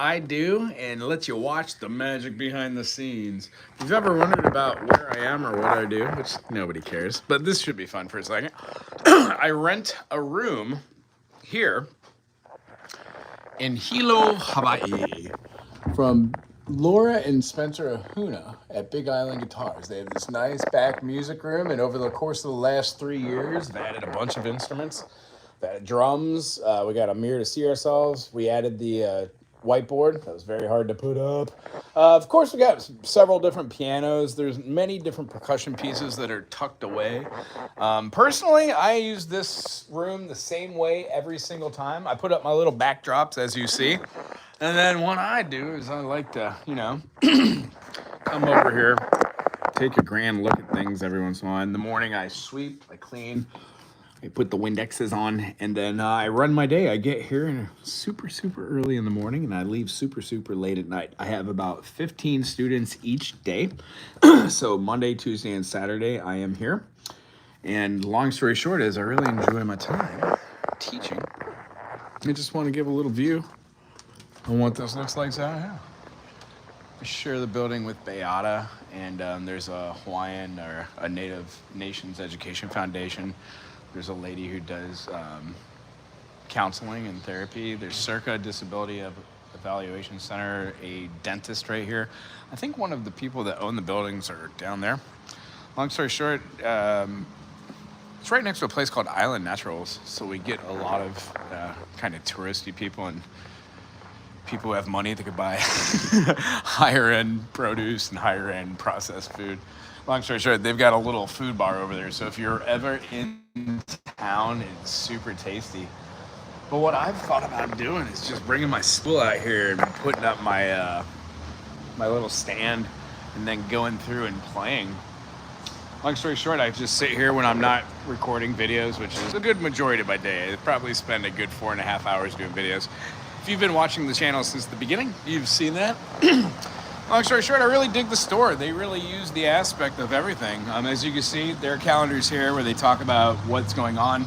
I do and let you watch the magic behind the scenes. If you've ever wondered about where I am or what I do, which nobody cares, but this should be fun for a second, I rent a room here in Hilo, Hawaii, from Laura and Spencer Ahuna at Big Island Guitars. They have this nice back music room, and over the course of the last 3 years, they've added a bunch of instruments. They added drums. We got a mirror to see ourselves. We added the whiteboard. That was very hard to put up. Of course, we got several different pianos. There's many different percussion pieces that are tucked away. Personally, I use this room the same way every single time. I put up my little backdrops, as you see. And then what I do is I like to, come over here, take a grand look at things every once in a while. In the morning, I sweep, I clean, I put the Windexes on, and then I run my day. I get here super, super early in the morning, and I leave super, super late at night. I have about 15 students each day. So Monday, Tuesday, and Saturday, I am here. And long story short is I really enjoy my time teaching. I just want to give a little view on what this looks like out here. I share the building with Beata, and there's a Hawaiian or a Native Nations Education Foundation. There's a lady who does counseling and therapy. There's Circa Disability Evaluation Center, a dentist right here. I think one of the people that own the buildings are down there. Long story short, it's right next to a place called Island Naturals. So we get a lot of kind of touristy people and people who have money that could buy higher end produce and higher end processed food. Long story short, they've got a little food bar over there. So if you're ever in town, it's super tasty. But what I've thought about doing is just bringing my stool out here and putting up my my little stand and then going through and playing. Long story short, I just sit here when I'm not recording videos, which is a good majority of my day. I probably spend a good 4.5 hours doing videos. If you've been watching the channel since the beginning, you've seen that. Long story short, I really dig the store. They really use the aspect of everything. As you can see, there are calendars here where they talk about what's going on.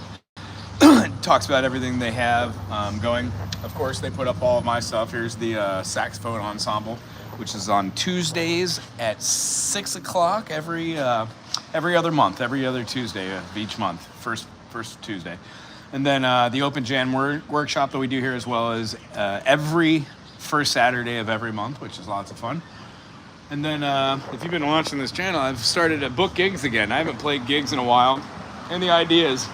It talks about everything they have going. Of course, they put up all of my stuff. Here's the saxophone ensemble, which is on Tuesdays at 6 o'clock every other month, every other Tuesday of each month, first Tuesday. And then the Open Jam workshop that we do here, as well as every first Saturday of every month, which is lots of fun. And then if you've been watching this channel, I've started to book gigs again. I haven't played gigs in a while. And the idea is,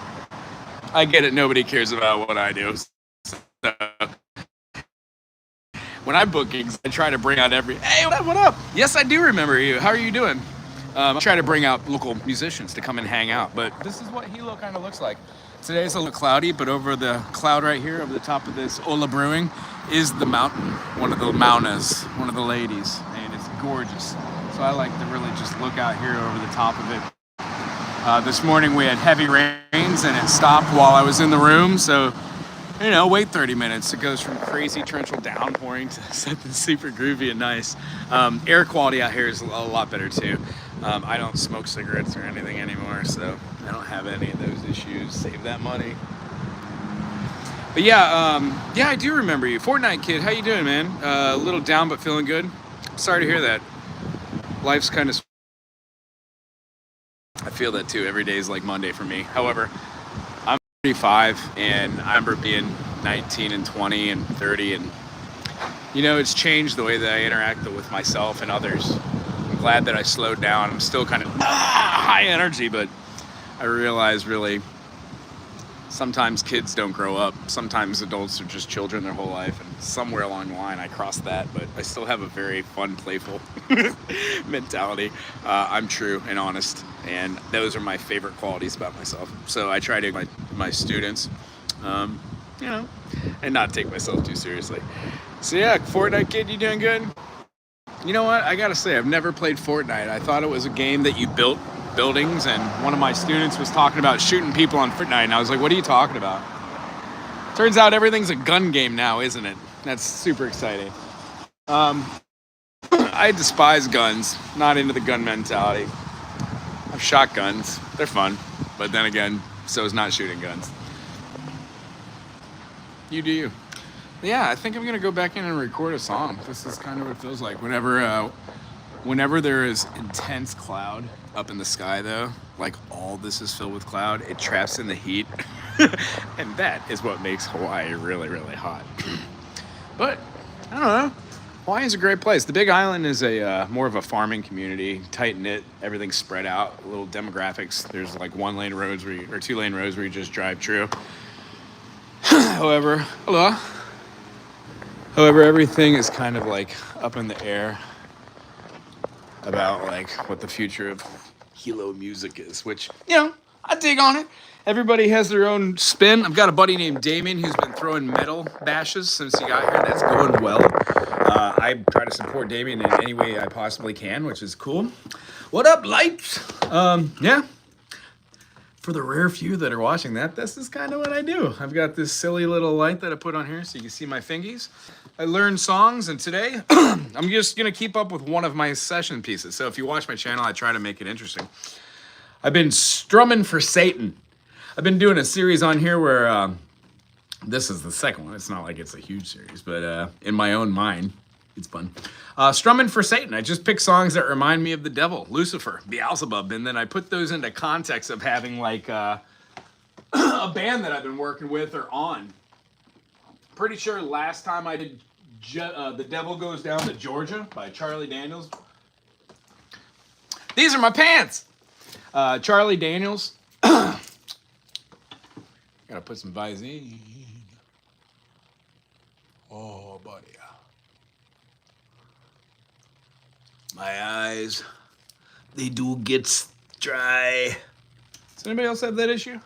I get it, nobody cares about what I do. So when I book gigs, I try to bring out hey, what up? Yes, I do remember you. How are you doing? I try to bring out local musicians to come and hang out. But this is what Hilo kind of looks like. Today's a little cloudy, but over the cloud right here, over the top of this Ola Brewing, is the mountain, one of the Maunas, one of the ladies, and it's gorgeous. So I like to really just look out here over the top of it. This morning we had heavy rains, and it stopped while I was in the room, so, wait 30 minutes. It goes from crazy torrential downpouring to something super groovy and nice. Air quality out here is a lot better, too. I don't smoke cigarettes or anything anymore, so I don't have any of those issues. Save that money. But yeah, I do remember you. Fortnite kid, how you doing, man? A little down, but feeling good. Sorry to hear that. Life's kind of... I feel that too. Every day is like Monday for me. However, I'm 35, and I remember being 19 and 20 and 30, and it's changed the way that I interact with myself and others. I'm glad that I slowed down. I'm still kind of high energy, but I realize really sometimes kids don't grow up. Sometimes adults are just children their whole life, and somewhere along the line I crossed that, but I still have a very fun, playful mentality. I'm true and honest, and those are my favorite qualities about myself. So I try to my students, and not take myself too seriously. So yeah, Fortnite kid, you doing good? You know what? I gotta say, I've never played Fortnite. I thought it was a game that you built buildings, and one of my students was talking about shooting people on Fortnite, and I was like, what are you talking about? Turns out everything's a gun game now, isn't it? That's super exciting. I despise guns, not into the gun mentality. I've shot guns. They're fun. But then again, so is not shooting guns. You do you. Yeah, I think I'm gonna go back in and record a song. This is kind of what it feels like whenever there is intense cloud up in the sky, though, like all this is filled with cloud, it traps in the heat, and that is what makes Hawaii really, really hot. But I don't know. Hawaii is a great place. The Big Island is a more of a farming community, tight knit. Everything's spread out. Little demographics. There's like 1 lane roads or 2 lane roads where you just drive through. However, hello. However, everything is kind of like up in the air about like what the future of Hilo music is, which, I dig on it. Everybody has their own spin. I've got a buddy named Damien who's been throwing metal bashes since he got here. That's going well. I try to support Damien in any way I possibly can, which is cool. What up, lights? Yeah. For the rare few that are watching that, this is kind of what I do. I've got this silly little light that I put on here so you can see my fingies. I learn songs, and today I'm just going to keep up with one of my session pieces. So if you watch my channel, I try to make it interesting. I've been strumming for Satan. I've been doing a series on here where this is the second one. It's not like it's a huge series, but in my own mind, it's fun. Strumming for Satan. I just pick songs that remind me of the devil, Lucifer, Beelzebub, and then I put those into context of having like a band that I've been working with or on. Pretty sure last time I did The Devil Goes Down to Georgia by Charlie Daniels. These are my pants! Charlie Daniels. Gotta put some Visine. Oh, buddy. My eyes, they do get dry. Does anybody else have that issue?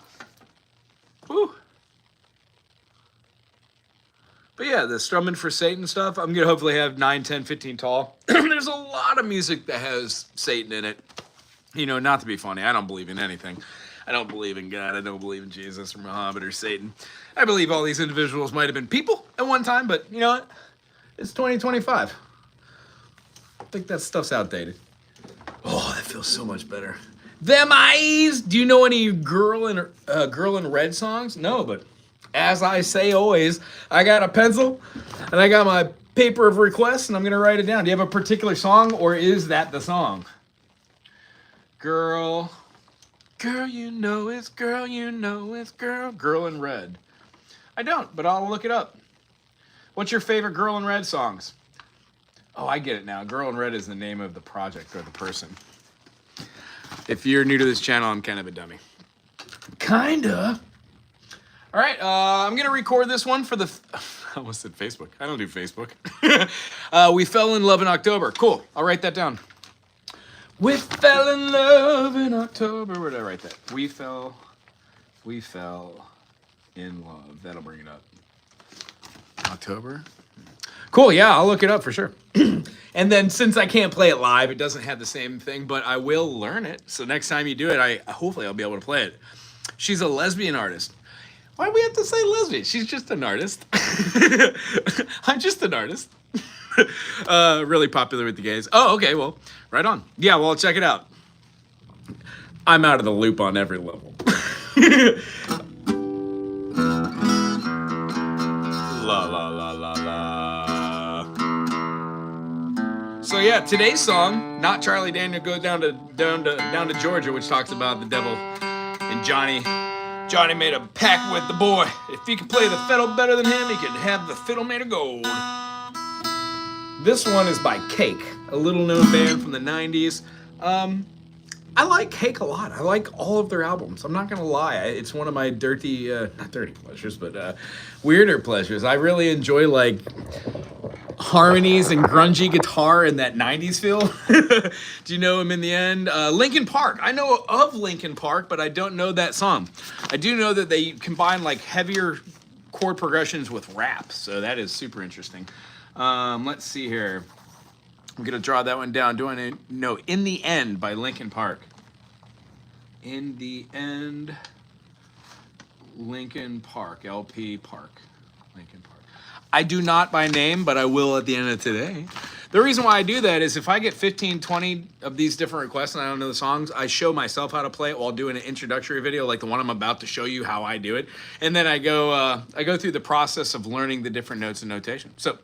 Woo. But yeah, the strumming for Satan stuff, I'm going to hopefully have 9, 10, 15 tall. There's a lot of music that has Satan in it. Not to be funny, I don't believe in anything. I don't believe in God. I don't believe in Jesus or Muhammad or Satan. I believe all these individuals might have been people at one time, but you know what? It's 2025. I think that stuff's outdated. Oh, that feels so much better. Them eyes. Do you know any girl in red songs? No, but as I say always, I got a pencil and I got my paper of requests and I'm gonna write it down. Do you have a particular song or is that the song? Girl, you know it's girl, girl in red. I don't, but I'll look it up. What's your favorite Girl in Red songs? Oh, I get it now. Girl in Red is the name of the project or the person. If you're new to this channel, I'm kind of a dummy. Kinda. All right, I'm going to record this one for the... I almost said Facebook. I don't do Facebook. We fell in love in October. Cool. I'll write that down. We fell in love in October. Where did I write that? We fell in love. That'll bring it up. October. Cool, yeah, I'll look it up for sure. And then since I can't play it live, it doesn't have the same thing, but I will learn it. So next time you do it, hopefully I'll be able to play it. She's a lesbian artist. Why do we have to say lesbian? She's just an artist. I'm just an artist. Really popular with the gays. Oh, okay, well, right on. Yeah, well, check it out. I'm out of the loop on every level. La la la la la. So yeah, today's song, not Charlie Daniel Goes down to Georgia, which talks about the devil and Johnny. Johnny made a pact with the boy. If he could play the fiddle better than him, he could have the fiddle made of gold. This one is by Cake, a little known band from the 90s. I like Cake a lot. I like all of their albums. I'm not gonna lie. It's one of my not dirty pleasures, but weirder pleasures. I really enjoy like harmonies and grungy guitar and that 90s feel. Do you know him in the end? Linkin Park. I know of Linkin Park, but I don't know that song. I do know that they combine like heavier chord progressions with rap, so that is super interesting. Let's see here. I'm gonna draw that one down. Do I know In the End by Linkin Park? In the End, Linkin Park, LP Park, Linkin Park. I do not by name, but I will at the end of today. The reason why I do that is if I get 15, 20 of these different requests and I don't know the songs, I show myself how to play it while doing an introductory video like the one I'm about to show you how I do it. And then I go through the process of learning the different notes and notation. So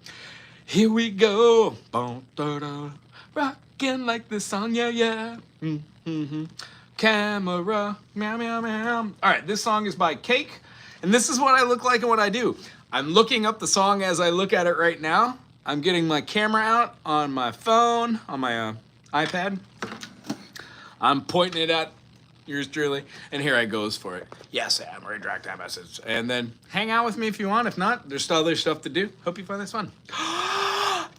here we go. Rockin' like this song, yeah, yeah. Camera, meow, meow, meow. All right, this song is by Cake. And this is what I look like and what I do. I'm looking up the song as I look at it right now. I'm getting my camera out on my phone, on my iPad. I'm pointing it at yours truly, and here I goes for it. Yes, I'm ready to direct that message. And then hang out with me if you want. If not, there's still other stuff to do. Hope you find this fun.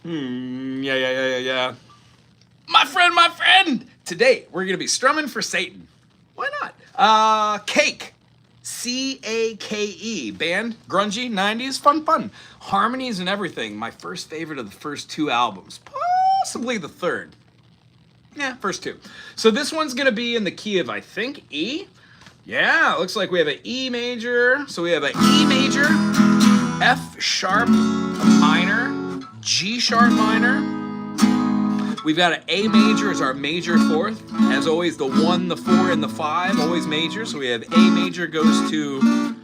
Yeah. My friend! Today, we're gonna be strumming for Satan. Why not? Cake. C-A-K-E, band, grungy, 90s, fun, harmonies and everything. My first favorite of the first 2 albums, possibly the third. Yeah, first 2. So this one's gonna be in the key of, I think, E. Yeah, looks like we have an E major. So we have an E major, F sharp minor, G sharp minor. We've got an A major as our major 4th. As always, the 1, the 4, and the 5, always major. So we have A major goes to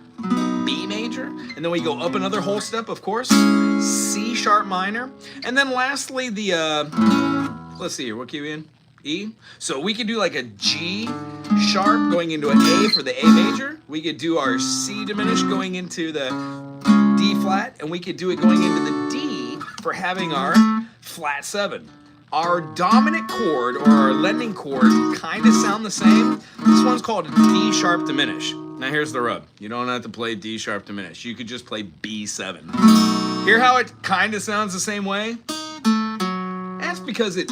B major. And then we go up another whole step, of course. C sharp minor. And then lastly, the, let's see here, what key are we in? E. So we could do like a G sharp going into an A for the A major. We could do our C diminished going into the D flat. And we could do it going into the D for having our flat 7. Our dominant chord or our lending chord kind of sound the same. This one's called D sharp diminish. Now here's the rub. You don't have to play D sharp diminish. You could just play B7. Hear how it kind of sounds the same way? That's because it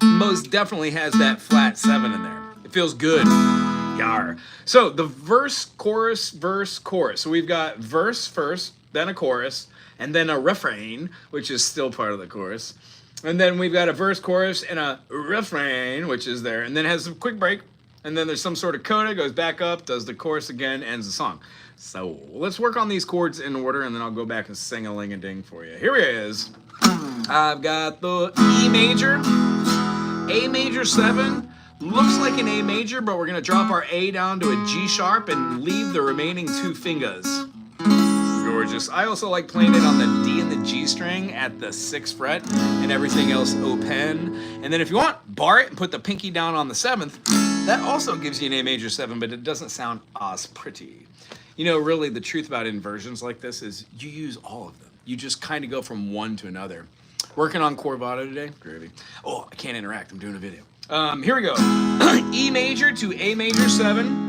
most definitely has that flat 7 in there. It feels good. Yar. So the verse, chorus, verse, chorus. So we've got verse first, then a chorus, and then a refrain, which is still part of the chorus. And then we've got a verse, chorus, and a refrain, which is there. And then it has a quick break. And then there's some sort of coda, goes back up, does the chorus again, ends the song. So let's work on these chords in order, and then I'll go back and sing a ling-a-ding for you. Here it is. I've got the E major, A major 7. Looks like an A major, but we're going to drop our A down to a G sharp and leave the remaining 2 fingers. Gorgeous. I also like playing it on the D and the G string at the 6th fret and everything else open. And then if you want, bar it and put the pinky down on the 7th. That also gives you an A major 7, but it doesn't sound as pretty. You know, really the truth about inversions like this is you use all of them. You just kind of go from one to another. Working on Corvato today. Groovy. Oh, I can't interact. I'm doing a video. Here we go. E major to A major 7.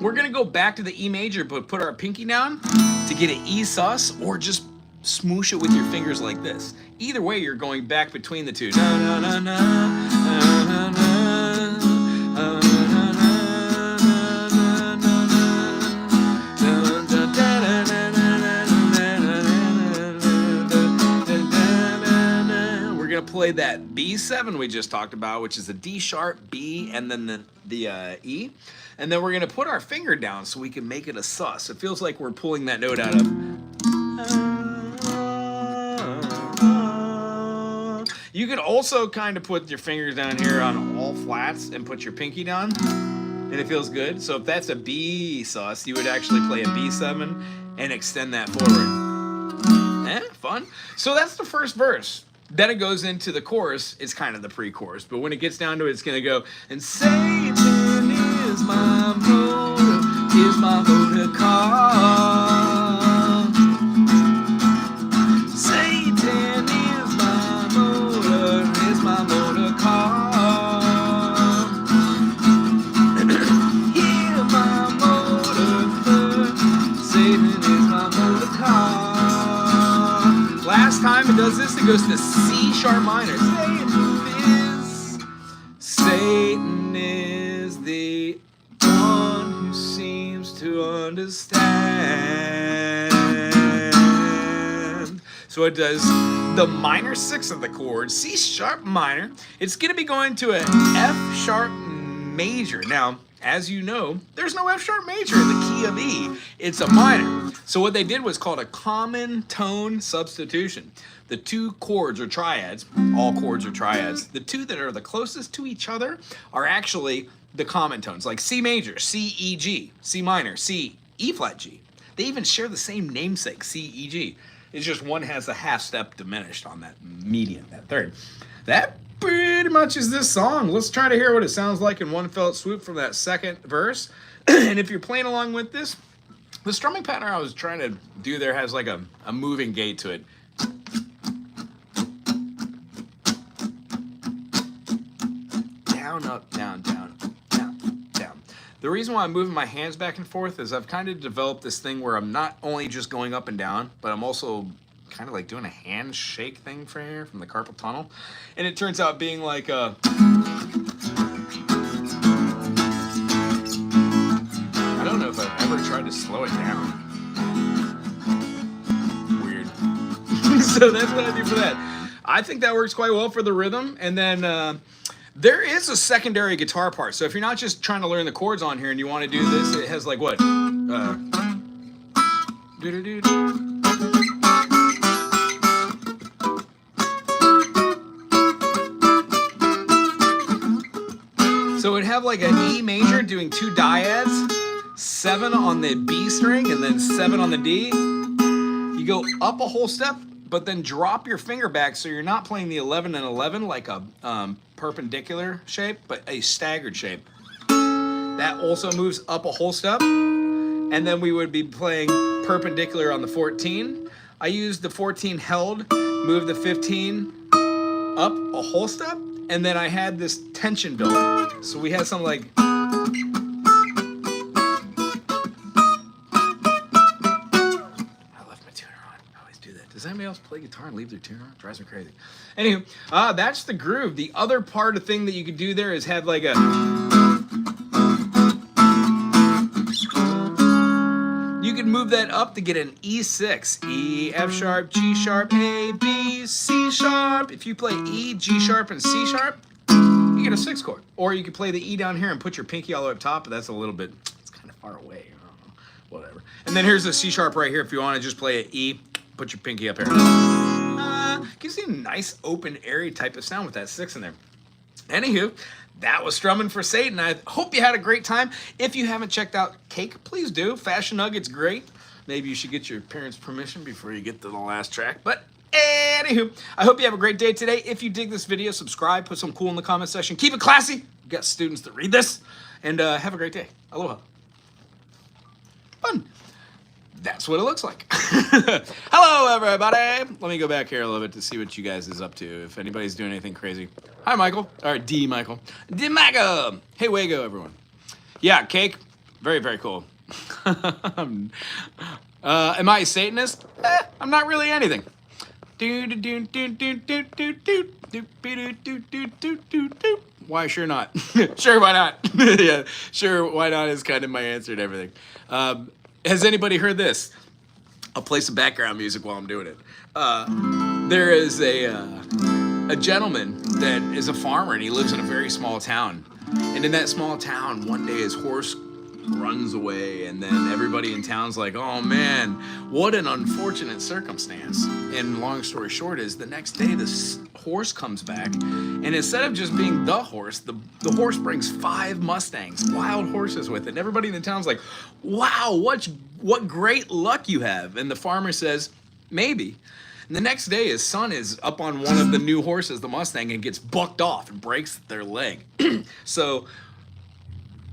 We're going to go back to the E major, but put our pinky down to get an E sus, or just smoosh it with your fingers like this. Either way, you're going back between the 2. Na, na, na, na, na, na, na, na. We're going to play that B7 we just talked about, which is a D sharp, B, and then the E. And then we're going to put our finger down so we can make it a sus. It feels like we're pulling that note out of. You could also kind of put your fingers down here on all flats and put your pinky down. And it feels good. So if that's a B sus, you would actually play a B7 and extend that forward. Fun. So that's the first verse. Then it goes into the chorus. It's kind of the pre-chorus. But when it gets down to it, it's going to go, and Satan is my motor car. Satan is my motor car. Hear my motor, Satan is my motor car. Last time it does this, it goes to C sharp minor. Satan is the one who seems to understand. So it does the minor 6 of the chord, C sharp minor. It's going to be going to an F sharp major. Now, as you know, there's no F sharp major in the key of E. It's a minor. So what they did was called a common tone substitution. The two chords or triads, all chords are triads, the two that are the closest to each other are actually the common tones, like C major, C, E, G, C minor, C, E flat, G. They even share the same namesake, C, E, G. It's just one has a half step diminished on that median, that third. That pretty much is this song. Let's try to hear what it sounds like in one fell swoop from that second verse. And if you're playing along with this, the strumming pattern I was trying to do there has like a moving gait to it. Down, up, down, down, down, down. The reason why I'm moving my hands back and forth is I've kind of developed this thing where I'm not only just going up and down, but I'm also kind of like doing a handshake thing from here, from the carpal tunnel. And it turns out being like a... I don't know if I've ever tried to slow it down. Weird. So that's what I do for that. I think that works quite well for the rhythm. And then there is a secondary guitar part. So if you're not just trying to learn the chords on here and you want to do this, it has like what? So it would have like an E major doing two diads, 7 on the B string and then 7 on the D. You go up a whole step, but then drop your finger back so you're not playing the 11 and 11 like a perpendicular shape, but a staggered shape. That also moves up a whole step. And then we would be playing perpendicular on the 14. I used the 14 held, moved the 15 up a whole step, and then I had this tension built. So we had something like... Does anybody else play guitar and leave their tuner on? It drives me crazy. Anywho, that's the groove. The other part of thing that you could do there is have like a... You could move that up to get an E6. E, F sharp, G sharp, A, B, C sharp. If you play E, G sharp, and C sharp, you get a 6 chord. Or you could play the E down here and put your pinky all the way up top, but that's a little bit... It's kind of far away. I don't know. Whatever. And then here's the C sharp right here if you want to just play an E. Put your pinky up here. Gives you a nice, open, airy type of sound with that 6 in there. Anywho, that was Strumming for Satan. I hope you had a great time. If you haven't checked out Cake, please do. Fashion Nugget's great. Maybe you should get your parents' permission before you get to the last track. But anywho, I hope you have a great day today. If you dig this video, subscribe, put some cool in the comment section. Keep it classy. We've got students that read this. And have a great day. Aloha. Fun. That's what it looks like. Hello, everybody. Let me go back here a little bit to see what you guys is up to. If anybody's doing anything crazy. Hi, Michael. All right, D. Michael. D. Michael. Hey, Wago, everyone. Yeah, Cake. Very, very cool. Am I a Satanist? I'm not really anything. Why, sure not. Sure, why not? Yeah, sure, why not is kind of my answer to everything. Has anybody heard this? I'll play some background music while I'm doing it. There is a gentleman that is a farmer and he lives in a very small town. And in that small town, one day his horse runs away and then everybody in town's like, oh man, what an unfortunate circumstance. And long story short is the next day this horse comes back and instead of just being the horse brings 5 Mustangs, wild horses with it. And everybody in the town's like, wow, what great luck you have. And the farmer says, maybe. And the next day his son is up on one of the new horses, the Mustang, and gets bucked off and breaks their leg. So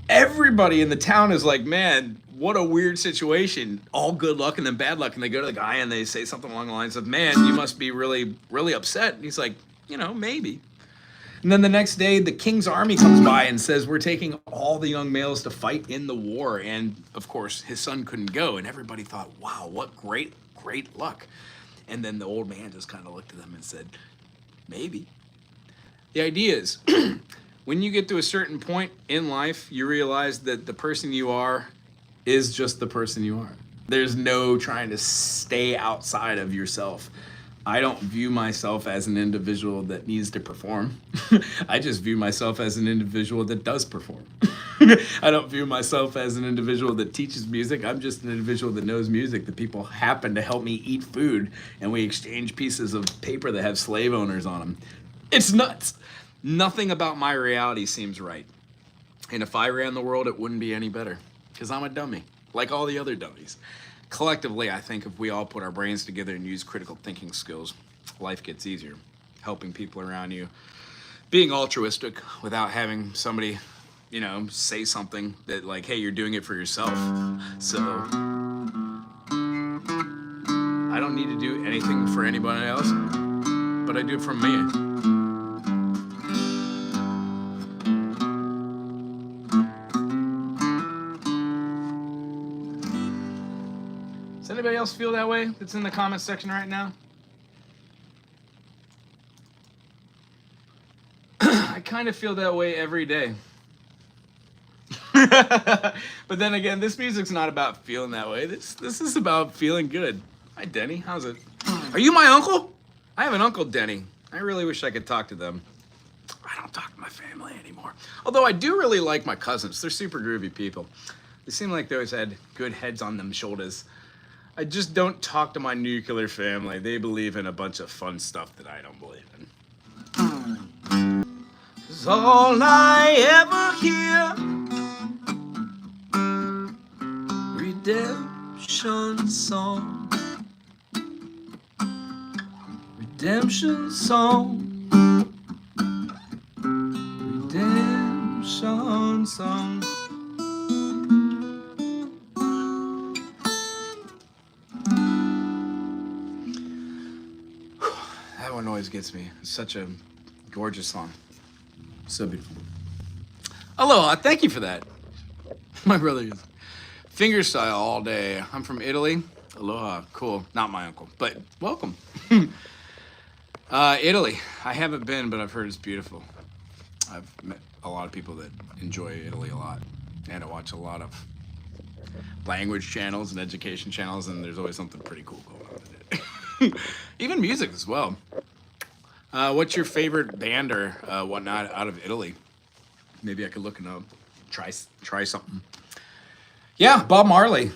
everybody in the town is like, man, what a weird situation. All good luck and then bad luck. And they go to the guy and they say something along the lines of, man, you must be really, really upset. And he's like, you know, maybe. And then the next day, the king's army comes by and says, we're taking all the young males to fight in the war. And of course, his son couldn't go. And everybody thought, wow, what great, great luck. And then the old man just kind of looked at them and said, maybe. The idea is, when you get to a certain point in life, you realize that the person you are is just the person you are. There's no trying to stay outside of yourself. I don't view myself as an individual that needs to perform. I just view myself as an individual that does perform. I don't view myself as an individual that teaches music. I'm just an individual that knows music. The people happen to help me eat food, and we exchange pieces of paper that have slave owners on them. It's nuts. Nothing about my reality seems right. And if I ran the world, it wouldn't be any better, because I'm a dummy, like all the other dummies. Collectively, I think if we all put our brains together and use critical thinking skills, life gets easier. Helping people around you, being altruistic without having somebody, you know, say something that like, hey, you're doing it for yourself. So I don't need to do anything for anybody else, but I do it for me. Does anybody else feel that way that's in the comments section right now? I kind of feel that way every day. But then again, this music's not about feeling that way. This is about feeling good. Hi, Denny. How's it? Are you my uncle? I have an uncle, Denny. I really wish I could talk to them. I don't talk to my family anymore. Although I do really like my cousins. They're super groovy people. They seem like they always had good heads on them shoulders. I just don't talk to my nuclear family. They believe in a bunch of fun stuff that I don't believe in. 'Cause all I ever hear, redemption song, redemption song, redemption song. That one always gets me. It's such a gorgeous song. So beautiful. Aloha, thank you for that. My brother is fingerstyle all day. I'm from Italy. Aloha, cool. Not my uncle, but welcome. Italy. I haven't been, but I've heard it's beautiful. I've met a lot of people that enjoy Italy a lot, and I watch a lot of language channels and education channels, and there's always something pretty cool going on in it. Even music as well. What's your favorite band or whatnot out of Italy? Maybe I could look it up. Try something. Yeah, Bob Marley.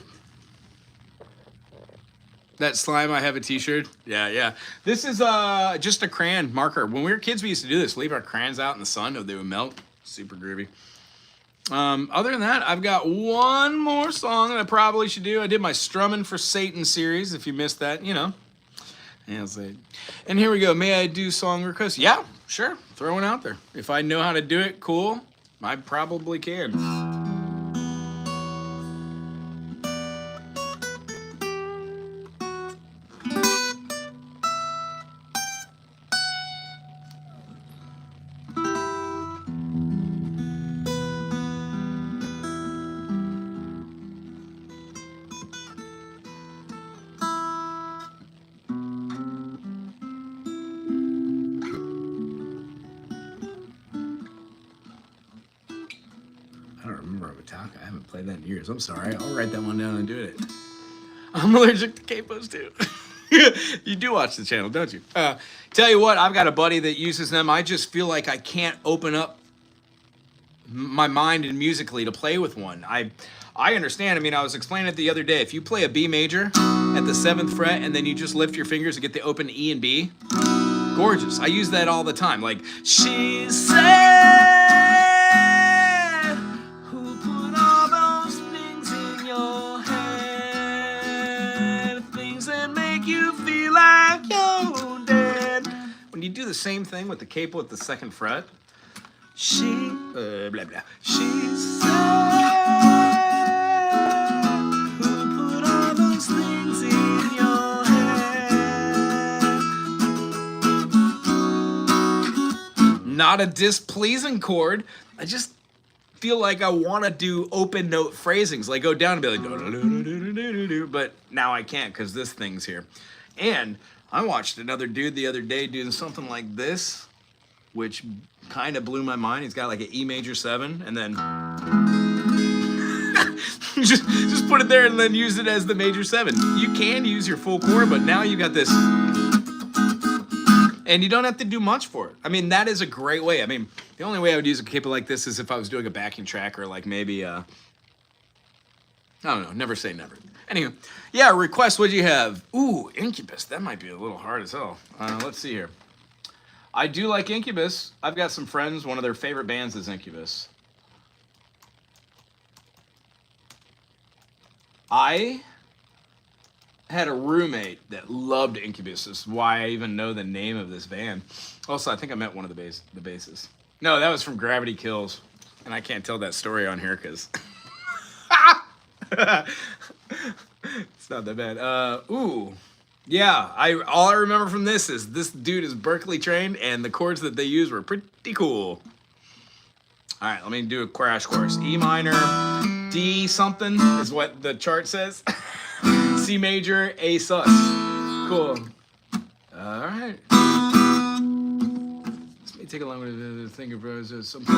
That slime, I have a t-shirt. Yeah. This is just a crayon marker. When we were kids, we used to do this. Leave our crayons out in the sun, or they would melt. Super groovy. Other than that, I've got one more song that I probably should do. I did my Strumming for Satan series. If you missed that, you know. Yeah, I'll say it. And here we go. May I do song requests? Yeah, sure. Throw one out there. If I know how to do it, cool. I probably can. I haven't played that in years. I'm sorry. I'll write that one down and do it. I'm allergic to capos too. You do watch the channel, don't you? Tell you what, I've got a buddy that uses them. I just feel like I can't open up my mind and musically to play with one. I understand. I mean, I was explaining it the other day. If you play a B major at the 7th fret and then you just lift your fingers and get the open E and B, gorgeous. I use that all the time. Like, she said, when you do the same thing with the capo at the 2nd fret, she, blah, blah, she said, who put all those things in your head? Not a displeasing chord. I just feel like I want to do open note phrasings, like go down and be like, but now I can't because this thing's here. And I watched another dude the other day doing something like this, which kind of blew my mind. He's got like an E major 7, and then just put it there and then use it as the major 7. You can use your full chord, but now you got this. And you don't have to do much for it. I mean, that is a great way. I mean, the only way I would use a capo like this is if I was doing a backing track or like maybe, I don't know, never say never. Anyway, yeah, request, what'd you have? Ooh, Incubus, that might be a little hard as hell. Let's see here. I do like Incubus. I've got some friends, one of their favorite bands is Incubus. I had a roommate that loved Incubus. This is why I even know the name of this band. Also, I think I met one of the bassists. No, that was from Gravity Kills. And I can't tell that story on here because it's not that bad. Ooh. Yeah, all I remember from this is this dude is Berkeley trained and the chords that they used were pretty cool. All right, let me do a crash course. E minor, D something is what the chart says. C major, A sus. Cool. All right. Let me take a long way to think of something.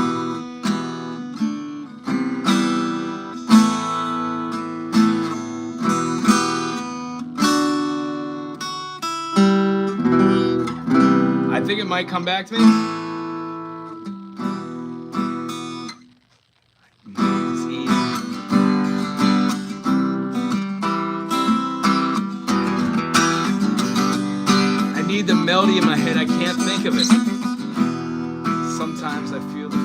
I think it might come back to me. The melody in my head, I can't think of it. Sometimes I feel the fear.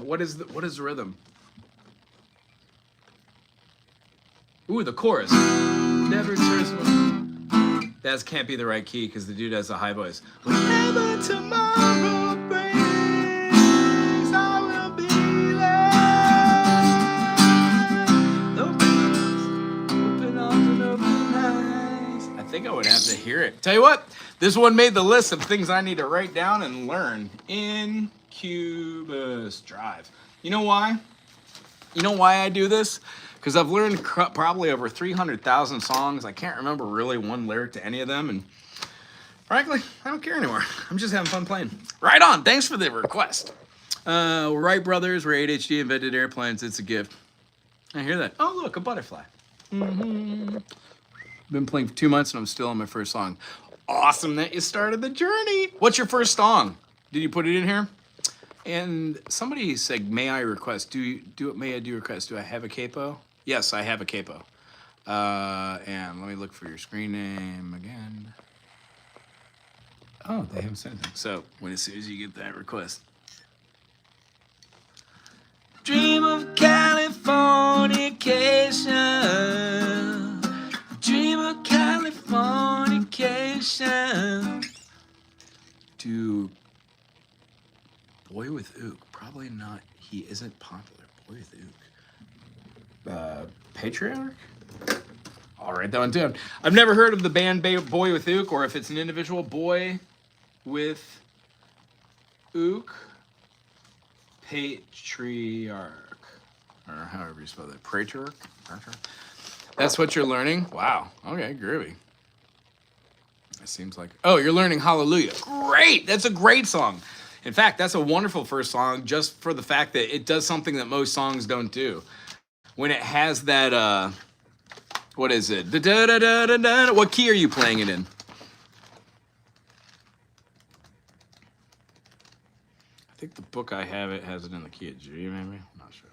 What is the rhythm? Ooh, the chorus. Never turns one. That can't be the right key because the dude has a high voice. Whenever tomorrow brings, I will be there. I think I would have to hear it. Tell you what, this one made the list of things I need to write down and learn. Incubus Drive. You know why? You know why I do this? Because I've learned probably over 300,000 songs. I can't remember really one lyric to any of them. And frankly, I don't care anymore. I'm just having fun playing. Right on. Thanks for the request. Wright brothers were ADHD, invented airplanes. It's a gift. I hear that. Oh, look, a butterfly. Mm-hmm. Been playing for 2 months and I'm still on my first song. Awesome that you started the journey. What's your first song? Did you put it in here? And somebody said, may I request? May I do request? Do I have a capo? Yes, I have a capo. And let me look for your screen name again. Oh, they haven't said anything. So as soon as you get that request. Dream of Californication. Dream of Californication. To Boy with Ook. Probably not. He isn't popular. Boy with Ook. Patriarch? I'll write that one down. I've never heard of the band Boy with Ook, or if it's an individual. Boy with Ook. Patriarch. Or however you spell that. Patriarch? That's what you're learning? Wow. Okay, groovy. It seems like... Oh, you're learning Hallelujah. Great! That's a great song. In fact, that's a wonderful first song just for the fact that it does something that most songs don't do. When it has that, what is it? Da-da-da-da-da-da. What key are you playing it in? I think the book I have, it has it in the key of G, maybe? I'm not sure.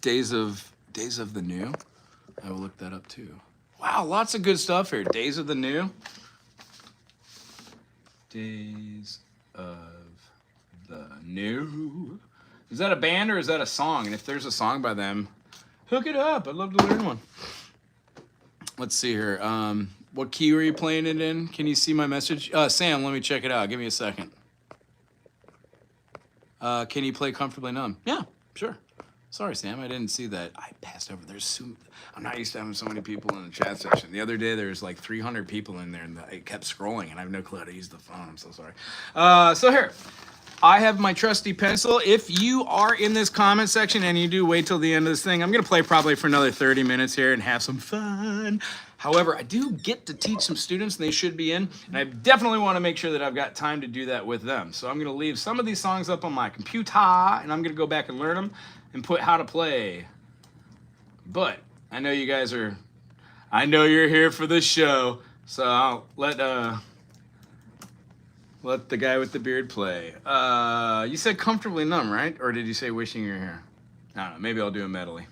Days of the New. I will look that up too. Wow, lots of good stuff here. Days of the New. Days of the New. Is that a band or is that a song? And if there's a song by them, hook it up. I'd love to learn one. Let's see here. What key were you playing it in? Can you see my message? Sam, let me check it out. Give me a second. Can you play Comfortably Numb? Yeah, sure. Sorry, Sam, I didn't see that. I passed over. I'm not used to having so many people in the chat section. The other day, there was like 300 people in there, and it kept scrolling, and I have no clue how to use the phone. I'm so sorry. So here, I have my trusty pencil. If you are in this comment section and you do wait till the end of this thing, I'm going to play probably for another 30 minutes here and have some fun. However, I do get to teach some students, and they should be in, and I definitely want to make sure that I've got time to do that with them. So I'm going to leave some of these songs up on my computer, and I'm going to go back and learn them. and put how to play. But I know you guys are, I know you're here for the show, so I'll let the guy with the beard play. You said comfortably numb, right? Or did you say wishing you're here? I don't know, maybe I'll do a medley.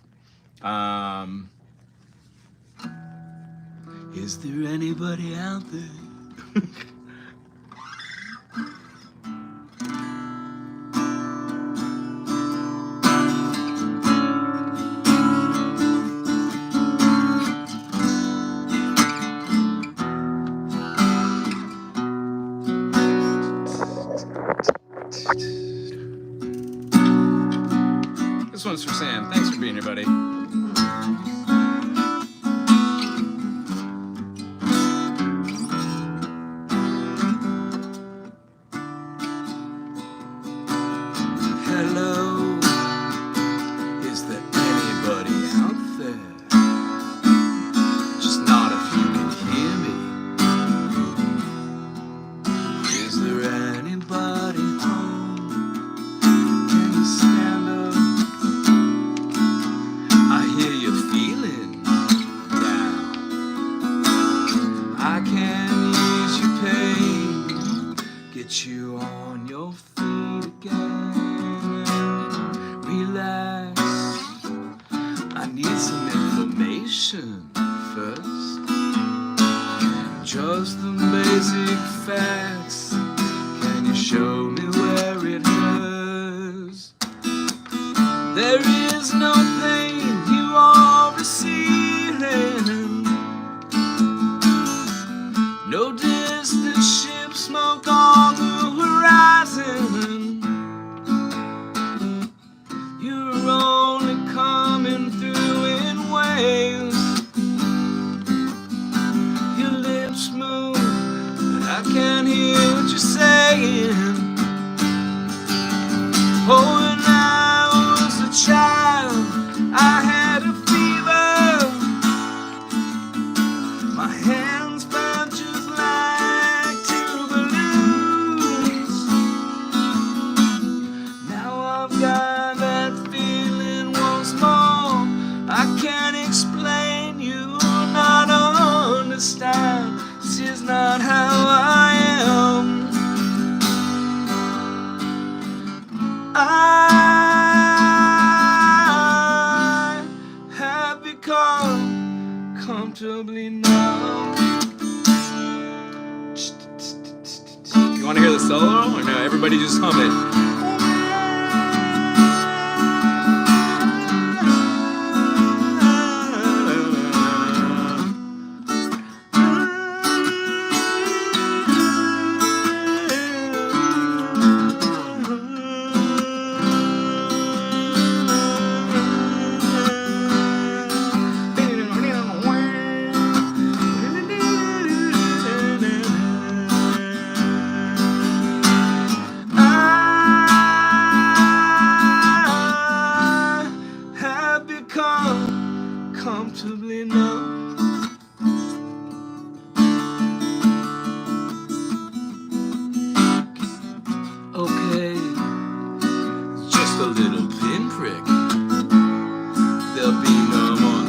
Is there anybody out there? This one's for Sam. Thanks for being here, buddy. Hello, is there anybody out there? Just not if you can hear me. Is there anybody home? Can you stand up? I hear you feeling down. I can ease your pain, get you on your feet again. Relax, I need some information first. Just the basic facts. Can you show me where it hurts? There is no pain you are receiving. No distant ship smoke on the horizon. You're only coming through in waves. Your lips move, but I can't hear what you're saying. Oh, when I was a child, I had a fever. My hands felt just like two balloons. Now I've got that feeling once more. I can't explain, you not understand. This is not how I am. I have become comfortably numb. You want to hear the solo or no? Everybody just hum it. Comfortably numb. Okay, just a little pinprick. There'll be no more.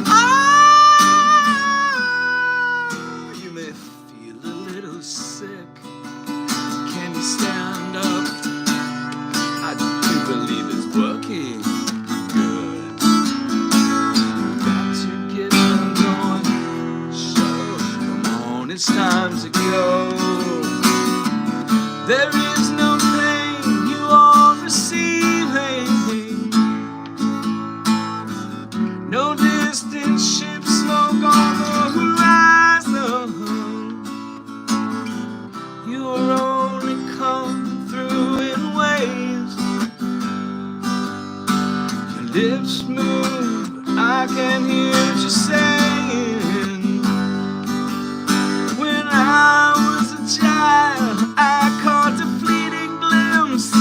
You may feel a little sick. Can you stand up? I do believe it's working. It's time to go. There is no pain you are receiving. No distant ship smoke on the horizon. You are only come through in waves. Your lips move, I can hear what you're saying. I was a child, I caught a fleeting glimpse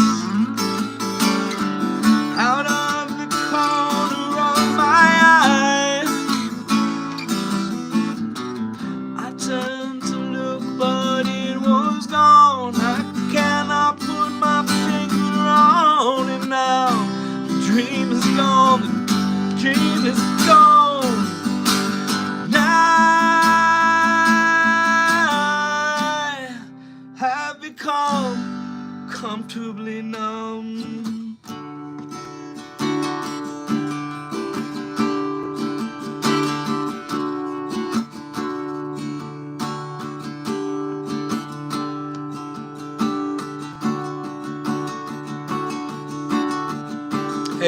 out of the corner of my eye. I turned to look, but it was gone. I cannot put my finger on it now. The dream is gone.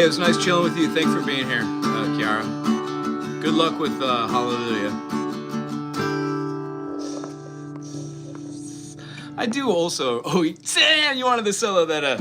Hey, it was nice chilling with you. Thanks for being here, Kiara. Good luck with Hallelujah. I do also. Oh, Sam, you wanted the solo that.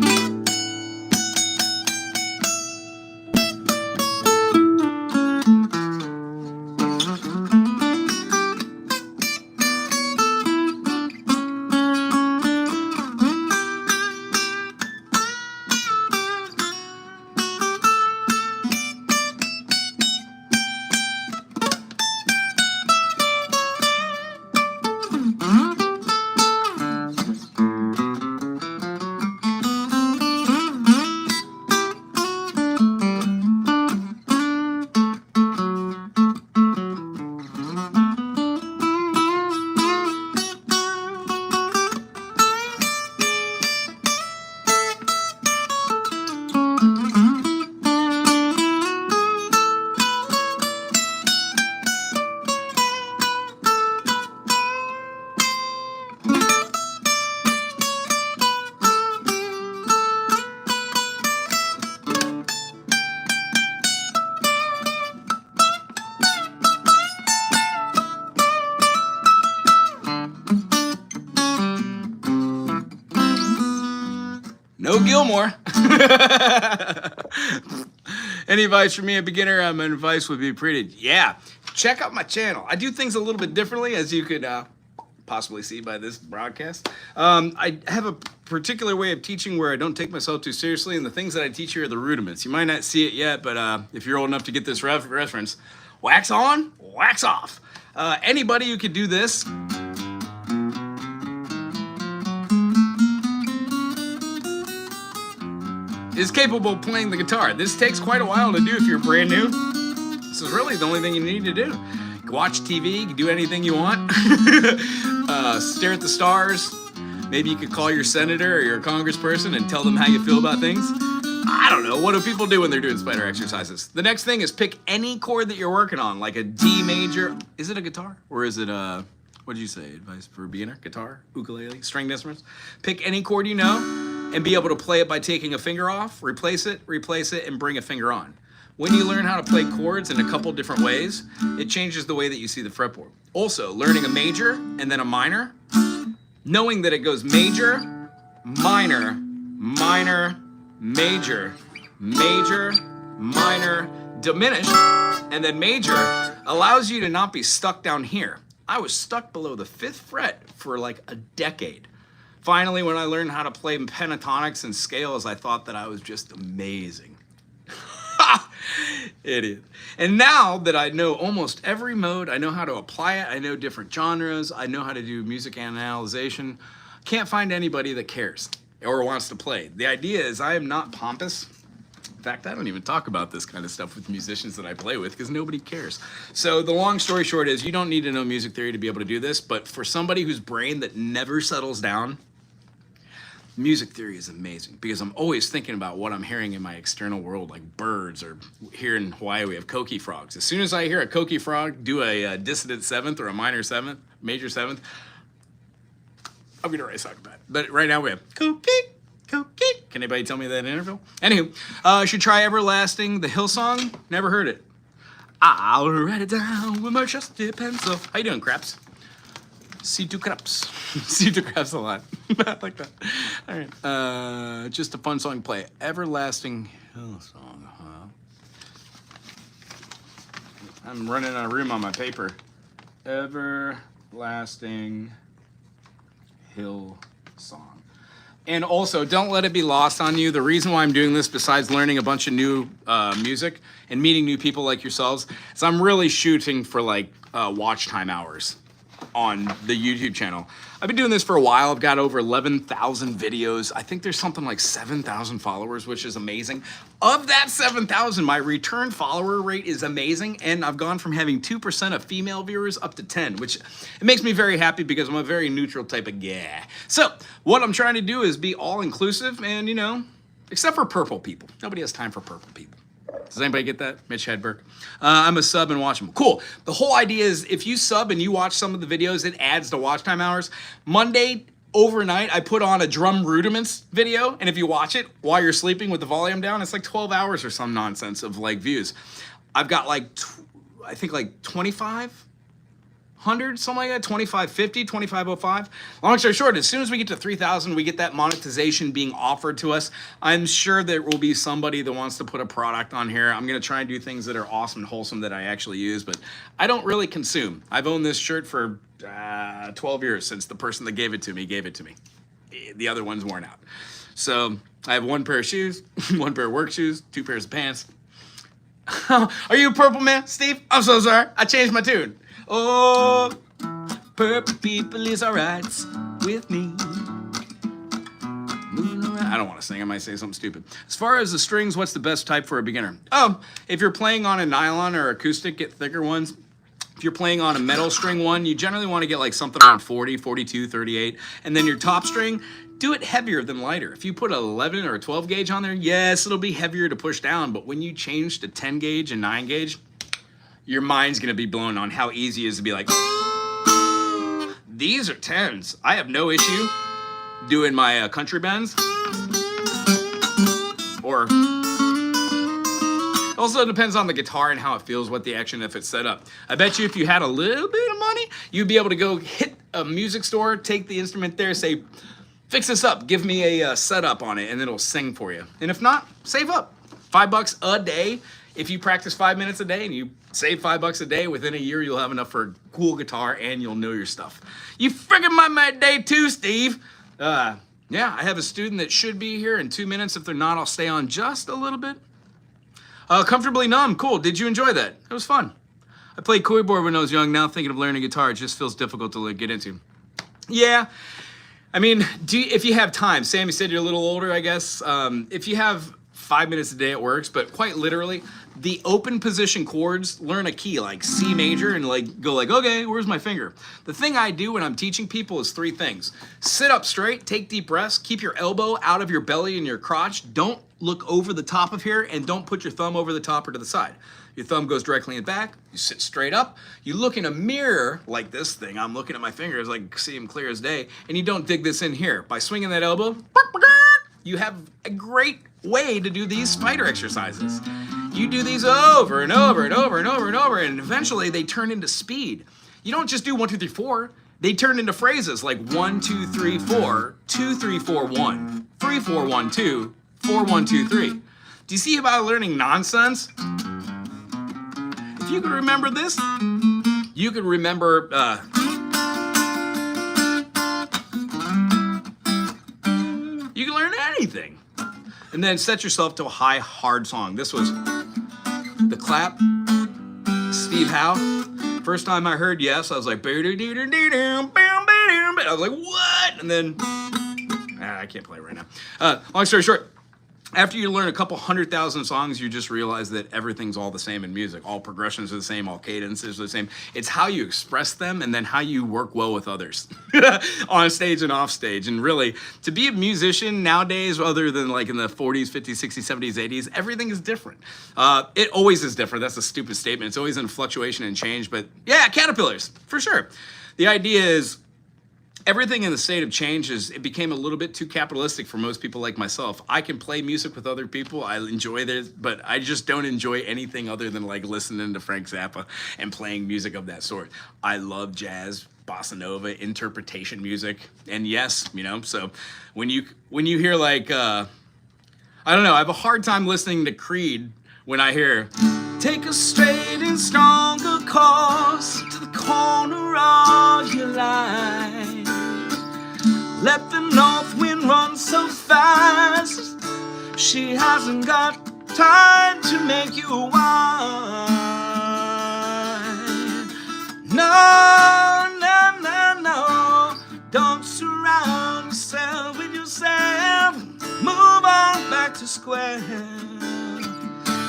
No Gilmore. Any advice for me, a beginner? My advice would be check out my channel. I do things a little bit differently, as you could possibly see by this broadcast. I have a particular way of teaching where I don't take myself too seriously, and the things that I teach you are the rudiments. You might not see it yet, but if you're old enough to get this reference, wax on, wax off. Anybody who could do this is capable of playing the guitar. This takes quite a while to do if you're brand new. This is really the only thing you need to do. Watch TV, do anything you want. Stare at the stars. Maybe you could call your senator or your congressperson and tell them how you feel about things. I don't know. What do people do when they're doing spider exercises? The next thing is pick any chord that you're working on, like a D major. Is it a guitar? Or is it a, what did you say, advice for a beginner? Guitar, ukulele, stringed instruments? Pick any chord you know and be able to play it by taking a finger off, replace it, and bring a finger on. When you learn how to play chords in a couple different ways, it changes the way that you see the fretboard. Also, learning a major and then a minor, knowing that it goes major, minor, minor, major, major, minor, diminished, and then major allows you to not be stuck down here. I was stuck below the 5th fret for like a decade. Finally, when I learned how to play pentatonics and scales, I thought that I was just amazing. Idiot. And now that I know almost every mode, I know how to apply it, I know different genres, I know how to do music analyzation, can't find anybody that cares or wants to play. The idea is I am not pompous. In fact, I don't even talk about this kind of stuff with musicians that I play with because nobody cares. So the long story short is you don't need to know music theory to be able to do this, but for somebody whose brain that never settles down, music theory is amazing because I'm always thinking about what I'm hearing in my external world, like birds, or here in Hawaii we have coqui frogs. As soon as I hear a coqui frog do a dissonant 7th or a minor 7th, major 7th, I'm gonna write a song about it. But right now we have coqui, coqui. Can anybody tell me that interval? Anywho, should try Everlasting, the Hillsong. Never heard it. I'll write it down with my trusty pencil. How you doing, Craps? C2 Craps. C2 Craps a lot. I like that. All right. Just a fun song to play. Everlasting Hillsong, huh? I'm running out of room on my paper. Everlasting Hillsong. And also, don't let it be lost on you. The reason why I'm doing this, besides learning a bunch of new music and meeting new people like yourselves, is I'm really shooting for like watch time hours on the YouTube channel. I've been doing this for a while. I've got over 11,000 videos. I think there's something like 7,000 followers, which is amazing. Of that 7,000, my return follower rate is amazing, and I've gone from having 2% of female viewers up to 10, which it makes me very happy because I'm a very neutral type of guy. So what I'm trying to do is be all-inclusive and, you know, except for purple people. Nobody has time for purple people. Does anybody get that? Mitch Hedberg. I'm a sub and watch them. Cool. The whole idea is if you sub and you watch some of the videos, it adds to watch time hours. Monday overnight, I put on a drum rudiments video, and if you watch it while you're sleeping with the volume down, it's like 12 hours or some nonsense of like views. I've got like, I think like 2,500, something like that, 2,550, 2,505. Long story short, as soon as we get to 3,000, we get that monetization being offered to us. I'm sure there will be somebody that wants to put a product on here. I'm gonna try and do things that are awesome and wholesome that I actually use, but I don't really consume. I've owned this shirt for 12 years since the person that gave it to me gave it to me. The other one's worn out. So I have one pair of shoes, one pair of work shoes, 2 pairs of pants. Are you a purple man, Steve? I'm so sorry. I changed my tune. Oh, purple people is alright with me. I don't want to sing. I might say something stupid. As far as the strings, what's the best type for a beginner? Oh, if you're playing on a nylon or acoustic, get thicker ones. If you're playing on a metal string one, you generally want to get like something around 40, 42, 38. And then your top string, do it heavier than lighter. If you put an 11 or a 12 gauge on there, yes, it'll be heavier to push down. But when you change to 10 gauge and 9 gauge, your mind's going to be blown on how easy it is to be like, these are 10s. I have no issue doing my country bends. Or... Also depends on the guitar and how it feels, what the action, if it's set up. I bet you if you had a little bit of money, you'd be able to go hit a music store, take the instrument there, say, fix this up, give me a setup on it, and it'll sing for you. And if not, save up. $5 a day. If you practice 5 minutes a day and you save $5 a day, within a year you'll have enough for a cool guitar and you'll know your stuff. You friggin' might make day 2, Steve. Yeah, I have a student that should be here in 2 minutes. If they're not, I'll stay on just a little bit. Comfortably Numb, cool. Did you enjoy that? It was fun. I played keyboard when I was young. Now thinking of learning guitar, it just feels difficult to get into. Yeah, I mean, if you have time, Sammy said you're a little older, I guess. If you have 5 minutes a day, it works, but quite literally, the open position chords, learn a key like C major and like go like, okay, where's my finger? The thing I do when I'm teaching people is 3 things. Sit up straight, take deep breaths, keep your elbow out of your belly and your crotch. Don't look over the top of here, and don't put your thumb over the top or to the side. Your thumb goes directly in back. You sit straight up. You look in a mirror like this thing. I'm looking at my fingers, like see them clear as day, and you don't dig this in here. By swinging that elbow, you have a great way to do these spider exercises. You do these over and over and over and over and over, and eventually they turn into speed. You don't just do 1, 2, 3, 4. They turn into phrases like 1, 2, 3, 4, 2, 3, 4, 1, 3, 4, 1, 2, 4, 1, 2, 3. Do you see about learning nonsense? If you could remember this, you could remember you can learn anything. And then set yourself to a high, hard song. This was The Clap, Steve Howe. First time I heard Yes, I was like, I was like, what? And then, I can't play right now. Long story short, after you learn a couple 100,000 songs, you just realize that everything's all the same in music. All progressions are the same, all cadences are the same. It's how you express them and then how you work well with others on stage and off stage. And really, to be a musician nowadays, other than like in the 40s, 50s, 60s, 70s, 80s, everything is different. It always is different. That's a stupid statement. It's always in fluctuation and change. But yeah, caterpillars, for sure. The idea is, everything in the state of change it became a little bit too capitalistic for most people like myself. I can play music with other people. I enjoy this, but I just don't enjoy anything other than like listening to Frank Zappa and playing music of that sort. I love jazz, bossa nova, interpretation music. And yes, you know, so when you hear like, I don't know, I have a hard time listening to Creed when I hear, take a straight and stronger course to the corner of your life. Let the north wind run so fast, she hasn't got time to make you wine. No, no, no, no, don't surround yourself with yourself. Move on back to square.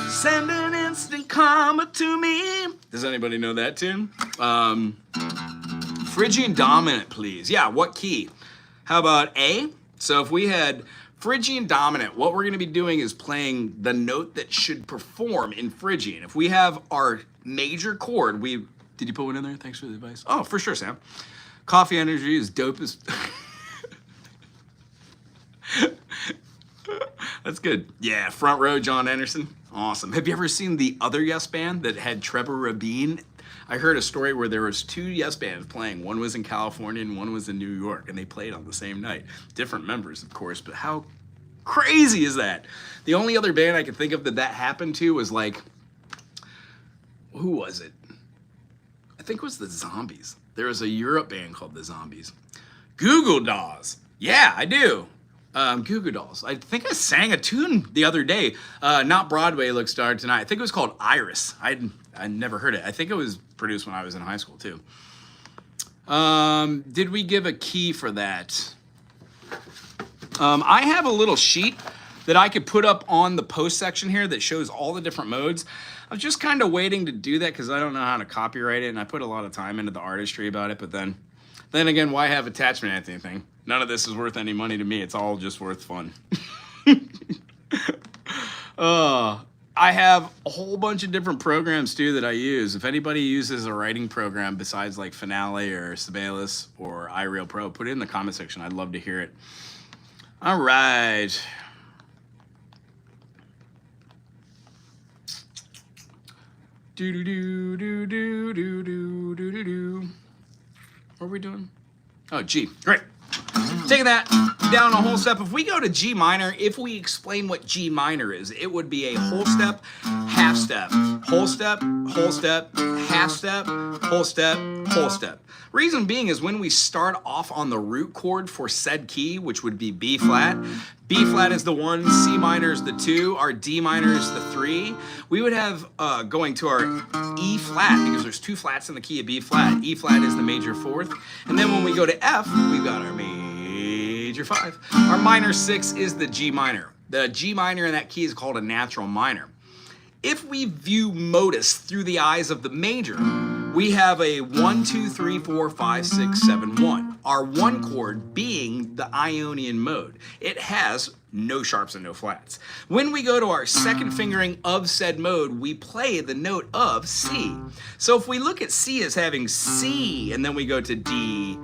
Send an instant karma to me. Does anybody know that tune? Phrygian dominant, please. Yeah, what key? How about A? So if we had Phrygian dominant, what we're going to be doing is playing the note that should perform in Phrygian. If we have our major chord, did you put one in there? Thanks for the advice. Oh, for sure, Sam. Coffee energy is dope as... That's good. Yeah, front row, John Anderson. Awesome. Have you ever seen the other Yes Band that had Trevor Rabin? I heard a story where there was 2 Yes Bands playing. One was in California and one was in New York, and they played on the same night. Different members, of course, but how crazy is that? The only other band I could think of that happened to was like, who was it? I think it was the Zombies. There was a Europe band called the Zombies. Goo Goo Dolls. Yeah, I do. Goo Goo Dolls. I think I sang a tune the other day. Not Broadway Looks Dark Tonight. I think it was called Iris. I never heard it. I think it was produced when I was in high school too. Did we give a key for that? I have a little sheet that I could put up on the post section here that shows all the different modes. I was just kind of waiting to do that because I don't know how to copyright it, and I put a lot of time into the artistry about it, but then again, why have attachment at anything? None of this is worth any money to me. It's all just worth fun. I have a whole bunch of different programs too that I use. If anybody uses a writing program besides like Finale or Sibelius or iReal Pro, put it in the comment section. I'd love to hear it. All right. What are we doing? Oh, G. Great. Taking that down a whole step. If we go to G minor, if we explain what G minor is, it would be a whole step, half step, whole step, half step, whole step, whole step. Reason being is when we start off on the root chord for said key, which would be B flat. B flat is the 1, C minor is the 2, our D minor is the 3. We would have going to our E flat, because there's 2 flats in the key of B flat. E flat is the major 4th. And then when we go to F, we've got our major 5. Our minor 6 is the G minor. The G minor in that key is called a natural minor. If we view modus through the eyes of the major, we have a 1, 2, 3, 4, 5, 6, 7, 1. Our 1 chord being the Ionian mode. It has no sharps and no flats. When we go to our second fingering of said mode, we play the note of C. So if we look at C as having C, and then we go to D,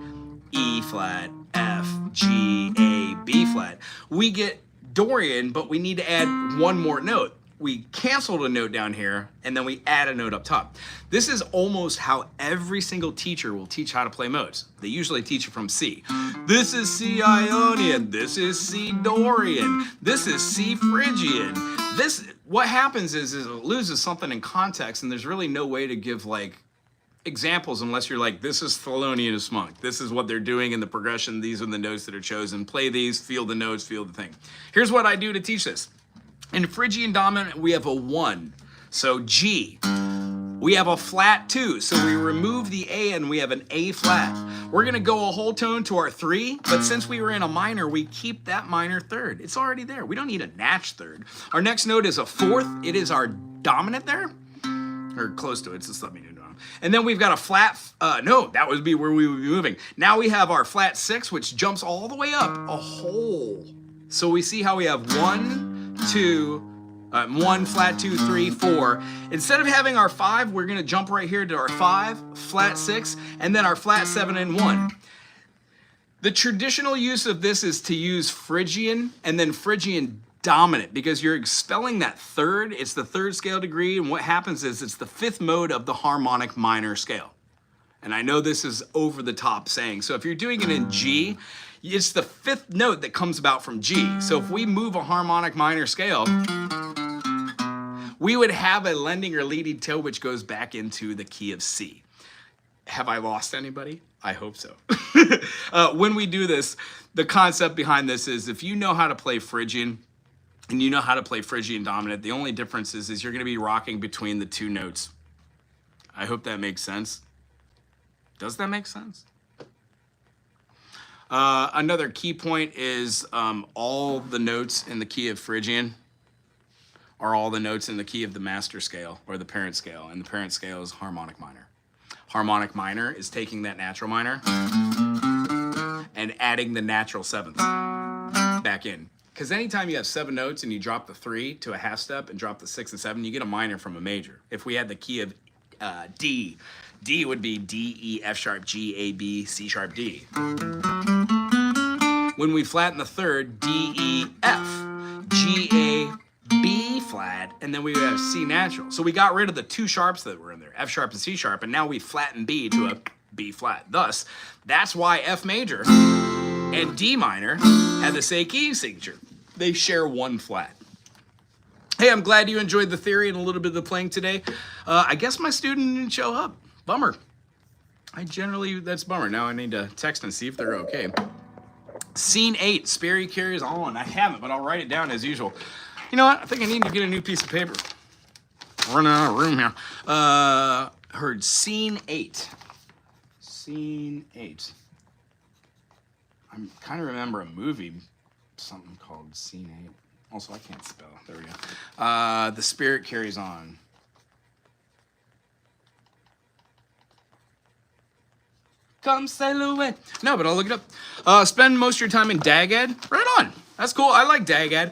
E flat, F, G, A, B flat, we get Dorian, but we need to add 1 more note. We canceled a note down here, and then we add a note up top. This is almost how every single teacher will teach how to play modes. They usually teach it from C. This is C Ionian, this is C Dorian, this is C Phrygian. What happens is it loses something in context, and there's really no way to give like examples unless you're like, this is Thelonious Monk. This is what they're doing in the progression. These are the notes that are chosen. Play these, feel the notes, feel the thing. Here's what I do to teach this. In Phrygian dominant, we have a 1, so G. We have a flat 2, so we remove the A and we have an A flat. We're gonna go a whole tone to our 3, but since we were in a minor, we keep that minor 3rd. It's already there. We don't need a natch 3rd. Our next note is a 4th. It is our dominant there, or close to it. It's a sub-minor dominant. And then we've got a flat, no, that would be where we would be moving. Now we have our flat 6, which jumps all the way up a whole. So we see how we have 1, 2, 1, flat 2, 3, 4. Instead of having our 5, we're gonna jump right here to our 5, flat 6, and then our flat 7 and 1. The traditional use of this is to use Phrygian and then Phrygian dominant, because you're expelling that 3rd. It's the 3rd scale degree, and what happens is it's the 5th mode of the harmonic minor scale. And I know this is over the top saying, so if you're doing it in G, it's the 5th note that comes about from G. So if we move a harmonic minor scale, we would have a lending or leading toe which goes back into the key of C. Have I lost anybody? I hope so. When we do this, the concept behind this is if you know how to play Phrygian and you know how to play Phrygian dominant, the only difference is you're gonna be rocking between the 2 notes. I hope that makes sense. Does that make sense? Another key point is all the notes in the key of Phrygian are all the notes in the key of the master scale or the parent scale, and the parent scale is harmonic minor. Harmonic minor is taking that natural minor and adding the natural 7th back in. Because anytime you have 7 notes and you drop the 3 to a half step and drop the 6 and 7, you get a minor from a major. If we had the key of D, D would be D, E, F sharp, G, A, B, C sharp, D. When we flatten the third, D, E, F, G, A, B flat, and then we have C natural. So we got rid of the two sharps that were in there, F sharp and C sharp, and now we flatten B to a B flat. Thus, that's why F major and D minor have the same key signature. They share one flat. Hey, I'm glad you enjoyed the theory and a little bit of the playing today. I guess my student didn't show up. Bummer. That's bummer. Now I need to text and see if they're okay. Scene 8, Sperry carries on. I haven't, but I'll write it down as usual. You know what? I think I need to get a new piece of paper. Running out of room here. Heard scene 8. Scene 8. I kind of remember a movie, something called Scene 8. Also, I can't spell. There we go. The Spirit Carries On. Come sail away. No, but I'll look it up. Spend most of your time in Dagad. Right on. That's cool. I like Dagad.